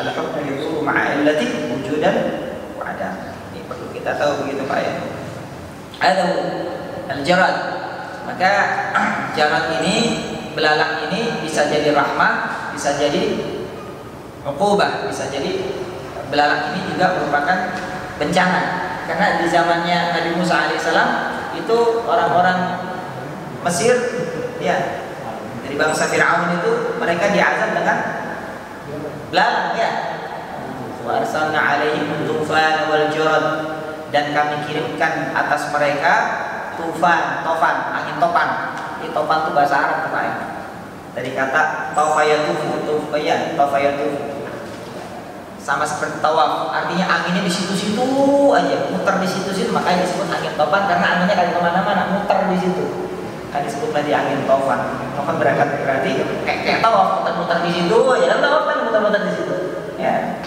al-hukmu yaduru ma'a illati wujudan wa adam. Ini perlu kita tahu begitu Pak ya. Ada al-jarad. Maka jarad ini, belalang ini bisa jadi rahmah, bisa jadi uqubah, bisa jadi belalang ini juga merupakan bencana. Karena di zamannya Nabi Musa alaihissalam itu orang-orang Mesir, ya, dari bangsa Fir'aun itu mereka diazab dengan belalang, ya. Wa arsalna 'alaihim tufan wal jurad, dan kami kirimkan atas mereka tofan, angin topan. Ini topan itu bahasa Arab, Pak. Dari kata tafayatufu, sama seperti tawaf, artinya anginnya di situ-situ aja, muter di situ-situ, makanya disebut angin topan, karena anginnya kan kemana-mana, muter di situ. Kan disebut tadi angin tofan. Tofan berarti kayak tawaf, muter-muter di situ aja, kan tawaf kan muter-muter di situ. Ya,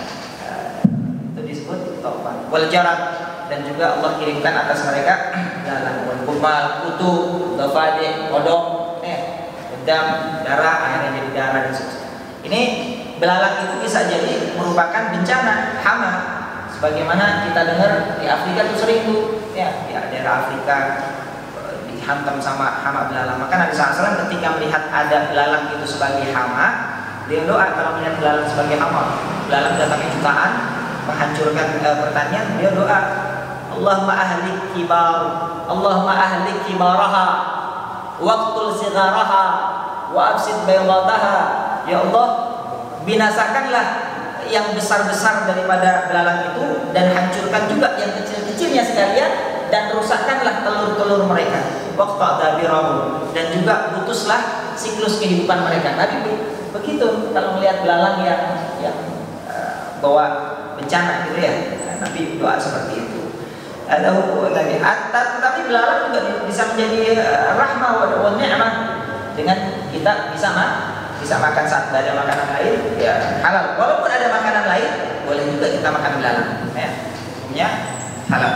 itu disebut tofan. Wal jarad, dan juga Allah kirimkan atas mereka dalam wal kumal, kutu, dafade, kodok, dam, darah, akhirnya jadi darah dan sebagainya. Ini belalang itu bisa jadi merupakan bencana hama, sebagaimana kita dengar di Afrika itu sering tuh, ya, di daerah Afrika dihantam sama hama belalang. Maka Nabi SAW ketika melihat ada belalang itu sebagai hama, dia doa. Kalau melihat belalang sebagai hama, belalang datangnya jutaan menghancurkan pertanian, dia doa, Allahumma ahlik kibaraha waqtul sigaraha wa absid baydataha. Ya Allah, binasakanlah yang besar-besar daripada belalang itu, dan hancurkan juga yang kecil-kecilnya sekalian, dan rusakkanlah telur-telur mereka. Waqta'dabirahu, dan juga putuslah siklus kehidupan mereka. Nabi begitu kalau melihat belalang yang bawa bencana gitu ya. Nabi doa seperti itu. Ada hukum tadi. Tetapi belalang juga bisa menjadi rahmah wa ni'mah, dengan kita bisa makan saat tidak ada makanan lain, ya halal. Walaupun ada makanan lain, boleh juga kita makan belalang, ya. Hukumnya halal.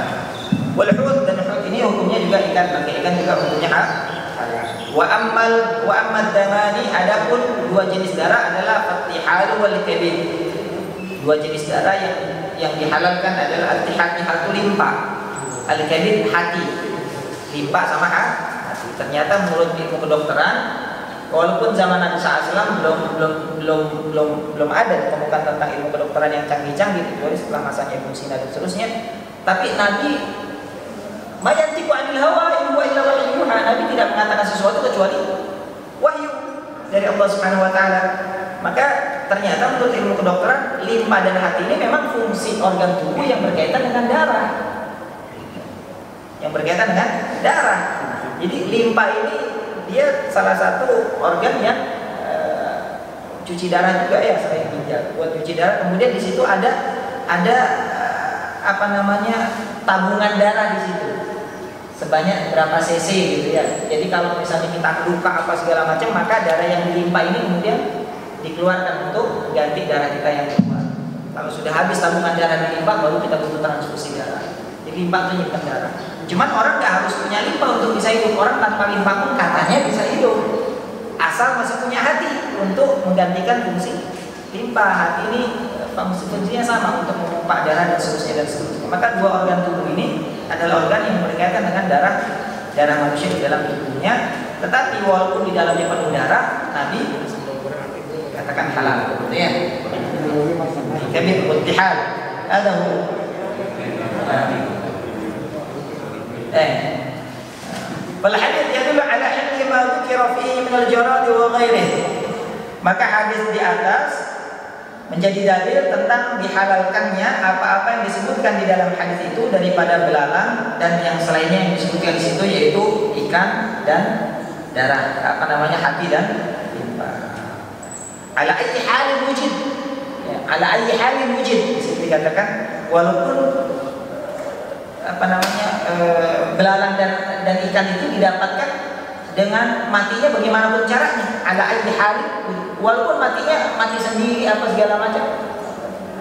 Wal hut, dan hut ini hukumnya juga ikan, bagi ikan juga hukumnya halal. Wa ammal damani, adapun dua jenis darah adalah fatihal wal kabid. Dua jenis darah yang dihalalkan adalah al-tihal limpa, al-kabid hati. Limpa sama hati. Ternyata menurut ilmu kedokteran, walaupun zaman Nabi SAW belum ada ditemukan tentang ilmu kedokteran yang canggih-canggih, kecuali setelah masanya Ibnu Sina dan seterusnya. Tapi Nabi mayantiqu 'anil hawa in huwa illa wahyun yuha. Nabi tidak mengatakan sesuatu kecuali wahyu dari Allah Subhanahu wa taala. Maka ternyata menurut ilmu kedokteran, limpa dan hati ini memang fungsi organ tubuh yang berkaitan dengan darah. Yang berkaitan dengan darah. Jadi limpa ini dia salah satu organ yang cuci darah juga, ya, selain ginjal buat cuci darah. Kemudian di situ ada tabungan darah di situ sebanyak berapa cc gitu ya. Jadi kalau misalnya kita luka apa segala macam, maka darah yang dilimpa ini kemudian dikeluarkan untuk ganti darah kita yang keluar. Kalau sudah habis tabungan darah dilimpa, baru kita butuh transfusi darah. Jadi limpa itu nyimpan darah. Cuman orang nggak harus punya limpa untuk bisa hidup. Orang tanpa limpa pun katanya bisa hidup, asal masih punya hati untuk menggantikan fungsi limpa. Hati ini fungsinya sama untuk memompa darah dan seterusnya. Maka dua organ tubuh ini adalah organ yang berkaitan dengan darah manusia di dalam tubuhnya. Tetapi walaupun di dalamnya penuh darah, Nabi katakan halal, betul ya. Kami bertihal, ada fal hadits yadullu ala hilli ma dzukira fihi min al-jarad wa ghairihi. Maka hadis di atas menjadi dalil tentang dihalalkannya apa-apa yang disebutkan di dalam hadis itu daripada belalang dan yang selainnya yang disebutkan di situ, yaitu ikan dan darah, hati dan limpa. Ala ayyi halin wujud, ya, ala ayyi halin wujud, dikatakan walaupun belalang dan ikan itu didapatkan dengan matinya bagaimanapun caranya, ala ayyi halin, walaupun matinya mati sendiri apa segala macam.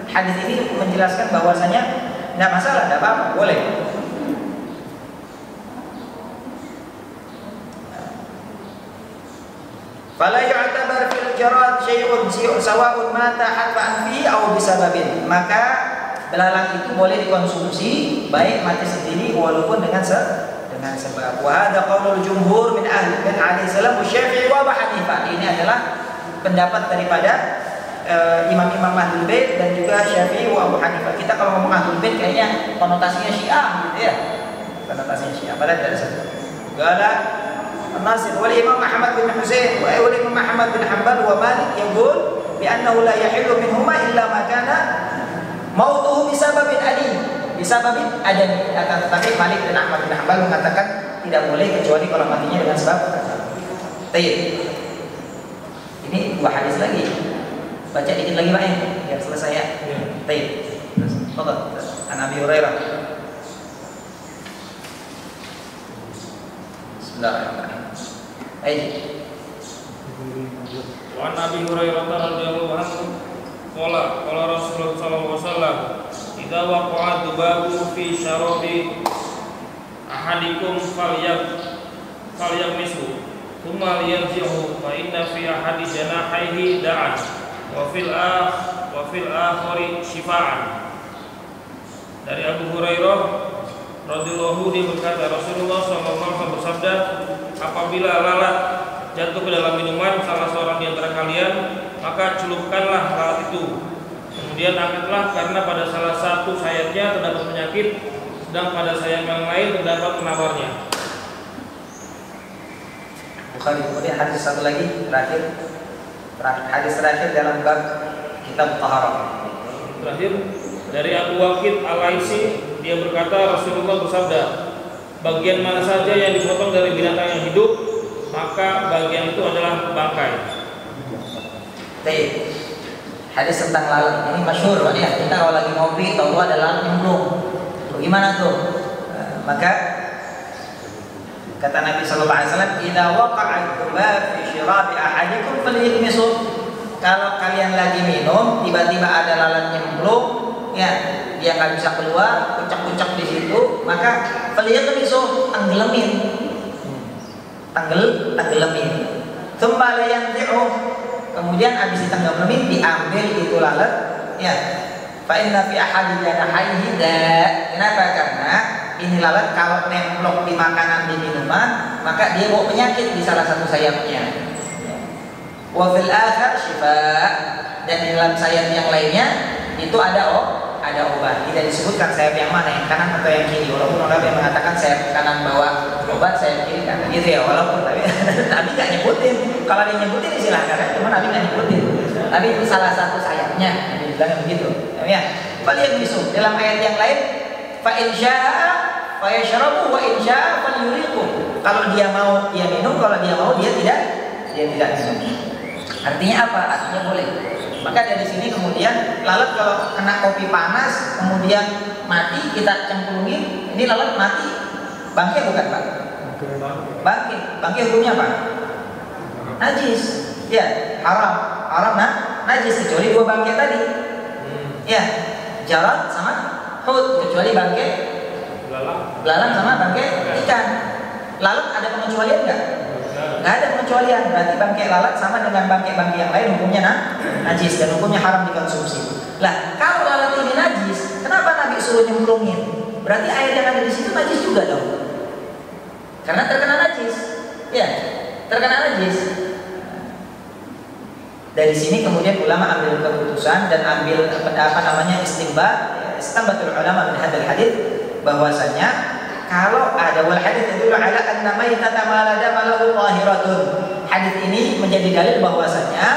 Hadis ini menjelaskan bahwasanya tidak masalah, tidak apa-apa, boleh. Fala yu'tabar fil jarad syai'un sawa'un mata hatfa'an fihi aw bisababin. Maka belalang itu boleh dikonsumsi baik mati sendiri walaupun dengan dengan sebab. Wa hadza qaulul jumhur min ahli salam Syafi'i wa Abu Hanifah. Ini adalah pendapat daripada imam-imam Ahlul Bait dan juga Syafi'i wa Abu Hanifah. Kita kalau ngomong Ahlul Bait kayaknya konotasinya Syiah gitu ya. Konotasinya Syiah. Padahal tidak satu. Qala An-Nasir wal Imam Ahmad bin Husain wa Imam Ahmad bin Hanbal wa Malik yaqul bi annahu la yahillu minhuma illa ma kana mautuhu bisababin adim. Bisababin adami. Akan tetapi Malik dan Ahmad bin Hanbal mengatakan tidak boleh kecuali kalau matinya dengan sebab. Tayyib. Ini dua hadis lagi. Baca dikit lagi Pak ya, biar selesai ya. Baik. Fadhal. An Abi Hurairah. Bismillahirrahmanirrahim. Baik. Wa an Abi Hurairah radhiyallahu anhu qala Rasulullah sallallahu alaihi wasallam idza waqa'a dubabu fi syarabi ahadikum falyamisu thumma liyarji'u fa inna fi ahadi janahaihi da'an wa fil akhari shifaan. Dari Abu Hurairah radhiyallahu dia berkata Rasulullah SAW bersabda, apabila lalat jatuh ke dalam minuman salah seorang di antara kalian, maka celupkanlah lalat itu, kemudian angkatlah karena pada salah satu sayapnya terdapat penyakit, sedang pada sayap yang lain terdapat penawarnya. Bukhari. Kemudian hadis satu lagi terakhir. Hadis terakhir dalam bab kitab Taharah. Terakhir dari Abu Waqid Al-Laisi, dia berkata Rasulullah bersabda, bagian mana saja yang dipotong dari binatang yang hidup, maka bagian itu adalah bangkai. Baik. Hadis tentang lalat ini masyhur Pak ya. Kita kalau lagi ngopi tahu ada lalat nyemplung. Bagaimana tuh? Maka kata Nabi sallallahu alaihi wasallam, "Idza waqa'a dzubab fi syirabi ahadikum falyghmisu." Kalau kalian lagi minum, tiba-tiba ada lalat nyemplung, ya, dia nggak bisa keluar, kucak-kucak di situ, maka falyghmisu, tenggelamin. Tenggelamin. Tsumma la yanzi'u. Kemudian habis ditenggelamin diambil itu lalat, ya. Fa inna fi ahadi janahaihi da. Kenapa? Karena ini lalat kalau nemplok di makanan di minuman, maka dia bawa penyakit di salah satu sayapnya. Wa fil akhar shifa, dan di dalam sayap yang lainnya itu ada obat. Tidak disebutkan sayap yang mana, yang kanan atau yang kiri. Walaupun orang yang mengatakan sayap kanan bawa obat, sayap kiri kan gitu ya. Walaupun tapi Nabi nggak nyebutin. Kalau dia nyebutin silahkan, cuma Nabi nggak nyebutin. Tapi itu salah satu sayapnya. Nabi bilang begitu. Ya. Kalian bisu dalam ayat yang lain, fa in syaa fa yashrabu wa in syaa falyuriqu. Kalau dia mau dia minum, kalau dia mau dia tidak minum. Artinya apa? Artinya boleh. Maka dari sini kemudian lalat kalau kena kopi panas kemudian mati, kita cemplungin, ini lalat mati. Bangkai bukan Pak? Bangkai hukumnya apa? Najis. Ya, haram najis kecuali dua bangkai tadi. Ya, jarat sama hut, kecuali bangkai belalang sama bangkai ikan. Lalat ada pengecualian enggak? Nggak ada pengecualian. Berarti bangkai lalat sama dengan bangkai-bangkai yang lain hukumnya najis dan hukumnya haram dikonsumsi. Lah, kalau lalat ini najis, kenapa Nabi suruh nyemplungin? Berarti air yang ada di situ najis juga dong. Karena terkena najis. Ya, terkena najis. Dari sini kemudian ulama ambil keputusan dan ambil istinbatul ulama min hadzal hadits, bahwasanya kalau ada wal hadits itu ala anna maitata ma la dama lahu tahiratun. Hadits ini menjadi dalil bahwasanya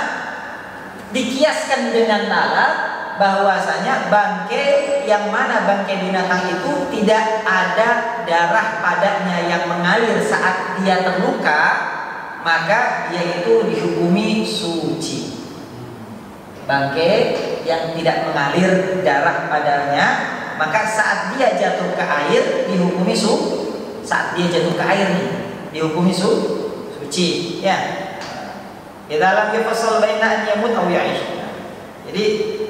dikiaskan dengan lalat, bahwasanya bangkai yang mana bangkai binatang itu tidak ada darah padanya yang mengalir saat dia terluka, maka dia itu dihukumi suci. Bangkai yang tidak mengalir darah padanya, maka saat dia jatuh ke air dihukumi saat dia jatuh ke air nih dihukumi suci. Ya. Di dalam fasal baina an yamut aw ya'ish. Jadi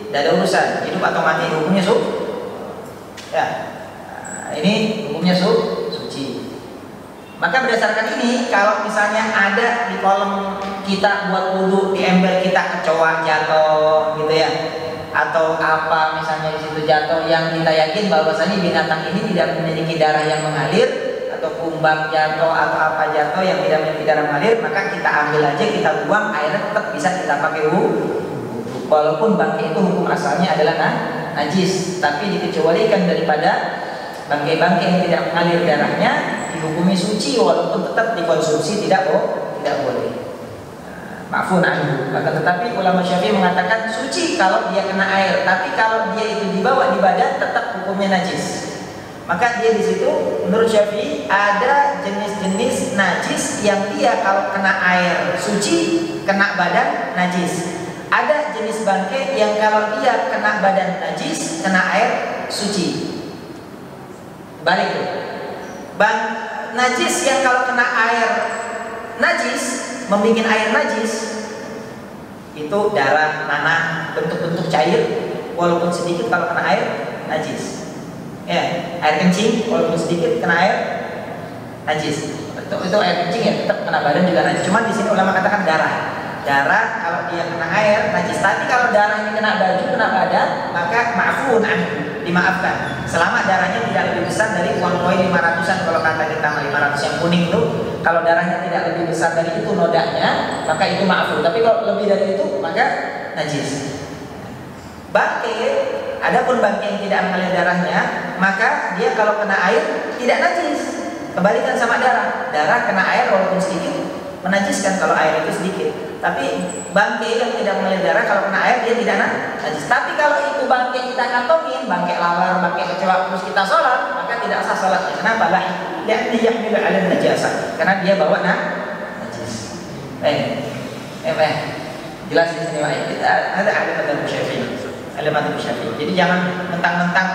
tidak ada urusan hidup atau mati, hukumnya ya. Ini hukumnya suci. Maka berdasarkan ini, kalau misalnya ada di kolam kita buat wudu, di ember kita kecoa jatuh gitu ya, atau apa misalnya di situ jatuh yang kita yakin bahwasanya binatang ini tidak memiliki darah yang mengalir, atau kumbang jatuh atau apa jatuh yang tidak memiliki darah mengalir, maka kita ambil aja, kita buang, airnya tetap bisa kita pakai wudhu. Walaupun bangkai itu hukum asalnya adalah najis, tapi dikecualikan daripada bangkai-bangkai yang tidak mengalir darahnya dihukumi suci walaupun tetap dikonsumsi tidak boleh. Ma'fun anhu. Akan tetapi ulama Syafi'i mengatakan suci kalau dia kena air, tapi kalau dia itu dibawa di badan tetap hukumnya najis. Maka dia di situ menurut Syafi'i ada jenis-jenis najis yang dia kalau kena air suci, kena badan najis. Ada jenis bangkai yang kalau dia kena badan najis, kena air suci. Balik tuh. Najis yang kalau kena air najis, membuat air najis itu darah, nanah, bentuk-bentuk cair walaupun sedikit kalau kena air najis. Ya, air kencing walaupun sedikit kena air najis. Itu air kencing ya tetap kena badan juga najis. Cuma di sini ulama katakan darah. Darah kalau dia kena air najis. Tapi kalau darahnya kena baju, kena badan, maka ma'fun anhu, dimaafkan. Selama darahnya tidak lebih besar dari uang koin 500-an kalau kata kita 500 yang kuning itu, kalau darahnya tidak lebih besar dari itu nodanya, maka itu ma'fun. Tapi kalau lebih dari itu, maka najis. Bangkai, adapun bangkai yang tidak mengalir darahnya, maka dia kalau kena air tidak najis. Kebalikan sama darah. Darah kena air walaupun sedikit menajiskan kalau air itu sedikit. Tapi bangkai yang tidak mengalir darah kalau kena air dia tidak najis. Tapi kalau itu bangkai kita kantongin, bangkai lalar, bangkai kecoa, terus kita sholat, maka tidak sah sholatnya. Kenapa? Lah, lihatni yahmilu 'ala najasa. Karena dia bawa najis. Jelas di sini Pak. Ada madzhab Syafi'i. Ada madzhab Syafi'i. Jadi jangan mentang-mentang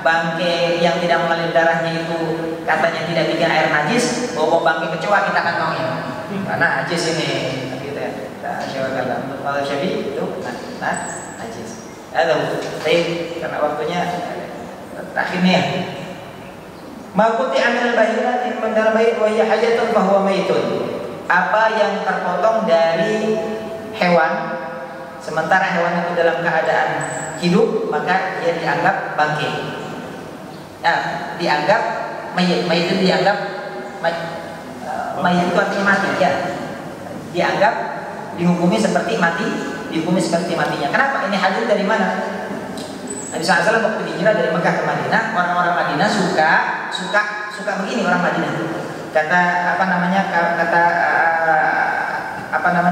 bangkai yang tidak mengalir darahnya itu katanya tidak bikin air najis, bawa bangkai kecoa kita kantongin. Karena najis ini. Kalau Syafi'i itu najis. Karena waktunya akhirnya makuti amil bayyinat in mandal bayt wa hiya hajatun fa huwa maitun. Apa yang terpotong dari hewan sementara hewan itu dalam keadaan hidup, maka dia dianggap bangkai. Dianggap mayit. Mayit itu dianggap mayit itu artinya mati ya. Dianggap dihukumi seperti mati, dihukumi seperti matinya. Kenapa? Ini hadis dari mana? Nabi SAW waktu hijrah dari Mekah ke Madinah, orang-orang Madinah suka begini orang Madinah.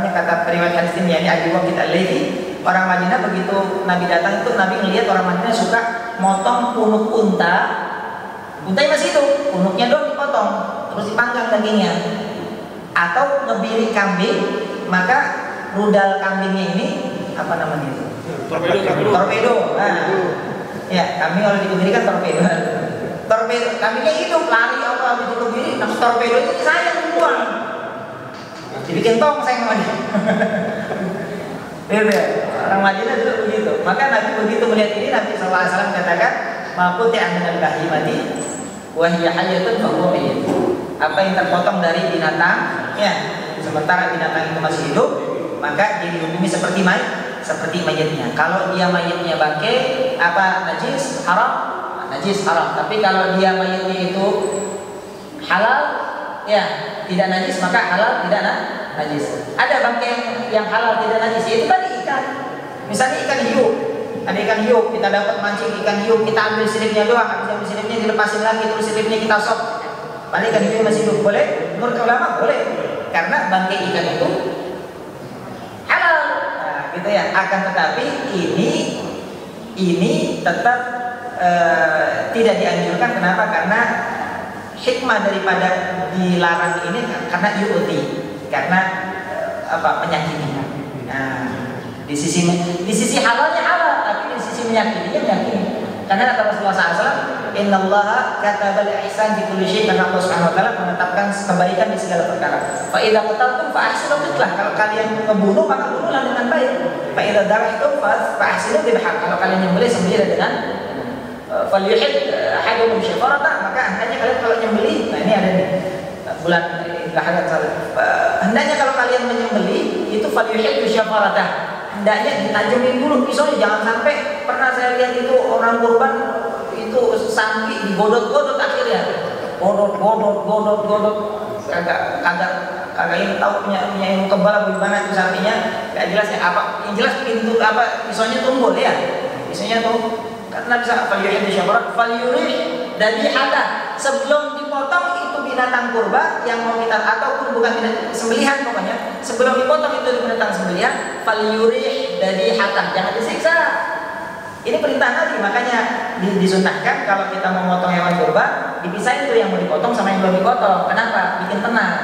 Kata periwayat hadis ini yakni Abu Waqid Al-Laythi, orang Madinah begitu Nabi datang itu Nabi melihat orang Madinah suka motong punuk unta. Untanya masih hidup, punuknya doang dipotong, terus dipanggang dagingnya. Atau ngebiri kambing, maka rudal kambingnya ini apa namanya itu? Torpedo. Ya, kambing kalau dikebiri kan torpedo. Kambingnya hidup, lari apa habis dikebiri, nah torpedo itu saya yang buang. Dibikin tong saya sama dia. Orang Madinah dulu begitu. Maka Nabi begitu melihat ini, Nabi SAW katakan, "Maquti aminal bahimati wa hiya hayyatun fa huwa mayyit." Apa yang terpotong dari binatang, ya, sementara binatang itu masih hidup, maka dia dihukumi seperti mayitnya. Kalau dia mayitnya bangkai, apa najis, haram, najis haram. Tapi kalau dia mayitnya itu halal, ya, tidak najis, maka halal tidak najis. Ada bangkai yang halal tidak najis, itu tadi ikan. Misalnya ikan hiu, ada ikan hiu, kita dapat mancing ikan hiu, kita ambil siripnya doang, habis ambil siripnya dilepasin lagi, terus siripnya kita sop. Padahal ikan hiu masih hidup, boleh? Menurut ulama boleh, karena bangkai ikan itu halal. Nah, gitu ya. Akan tetapi ini tetap tidak dianjurkan. Kenapa? Karena hikmah daripada dilarang ini karena yu'ti, karena menyakiti. Nah, di sisi halalnya halal, tapi di sisi menyakitinya menyakiti. Karena kata Rasulullah SAW, Innallaha katabal ihsan fi kulli syai', karena Allah Subhanahu wa taala menetapkan kebaikan di segala perkara. Fa idza qataltum fa ahsinu qitlah, kalau kalian ngebunuh maka bunuhlah dengan baik. Fa idza dhabhtum fa ahsinu dzibhah, kalau kalian nyembelih sembelih dengan falyuhid ahadukum syafarata, maka hendaknya kalian kalau nyembelih, nah ini ada nih bulan lahadat salat. Hendaknya kalau kalian menyembelih itu falyuhid syafarata. Hendaknya ditajamin dulu pisaunya, jangan sampai pernah saya lihat itu orang kurban itu sampai digodot-godot akhirnya. godot, kagak ini tahu punya ilmu kebal apa gimana itu sapinya, nggak jelas ya apa. Yang jelas pintu apa pisaunya tumbul ya, pisaunya tuh karena bisa falyuhid syabrak falyurih dari ada sebelum dipotong itu binatang kurban yang mau kita ataupun bukan binatang sembelihan pokoknya sebelum dipotong itu binatang sembelihan falyurih dari hatam jangan disiksa. Ini perintah Nabi, makanya disunahkan kalau kita mau memotong hewan kurban dipisahin itu yang mau dipotong sama yang belum dipotong. Kenapa? Bikin tenang.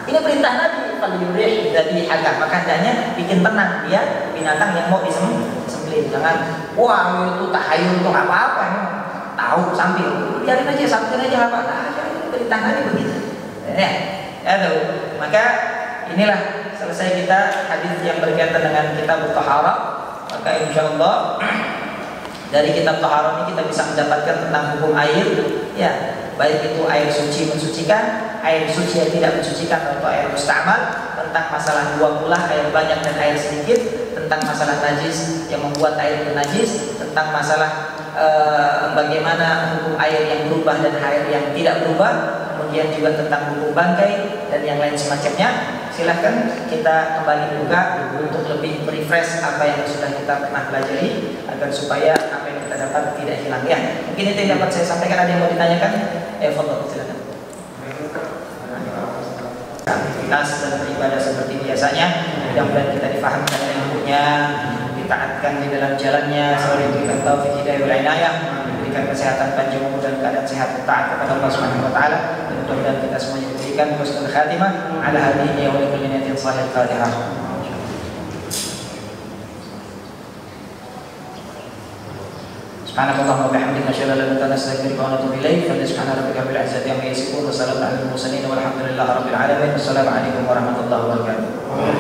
Ini perintah Nabi, falyurih dari hatam, maka hendaknya bikin tenang dia binatang yang mau disembelih. Jangan wah itu tahayul itu apa-apa ini tahu samping biarin aja sambil aja apa. Nah, ini perintah Nabi begitu. Ya tahu. Maka inilah selesai kita hadis yang berkaitan dengan kitab Taharah. Maka insyaallah dari kitab Taharah ini kita bisa mendapatkan tentang hukum air, ya, baik itu air suci mensucikan, air suci yang tidak mensucikan atau air mustamal, tentang masalah dua pula air banyak dan air sedikit, tentang masalah najis yang membuat air itu najis, tentang masalah bagaimana hukum air yang berubah dan air yang tidak berubah, kemudian juga tentang hukum bangkai dan yang lain semacamnya. Silahkan kita kembali buka untuk lebih refresh apa yang sudah kita pernah pelajari agar supaya apa yang kita dapat tidak hilang ya. Mungkin itu yang dapat saya sampaikan. Ada yang mau ditanyakan? Fadhil, silakan. Aktivitas dan beribadah seperti biasanya, mudah-mudahan kita difahamkan ilmunya, ditaatkan di dalam jalannya, selalu diberikan taufik hidayah wal inayah, diberikan kesehatan panjang umur dan keadaan sehat taat kepada Allah Subhanahu wa taala. Mudah-mudahan kita semuanya diberikan husnul khatimah ala hadhihi wa kulli niyatin salihah Fatihah. Subhanallah wa bihamdihi asyhadu an la ilaha illa anta astaghfiruka wa atubu ilaik. Subhana rabbika rabbil izzati amma yasifun wa salamun alal mursalin walhamdulillahi rabbil alamin. Wassalamu alaikum warahmatullahi wabarakatuh.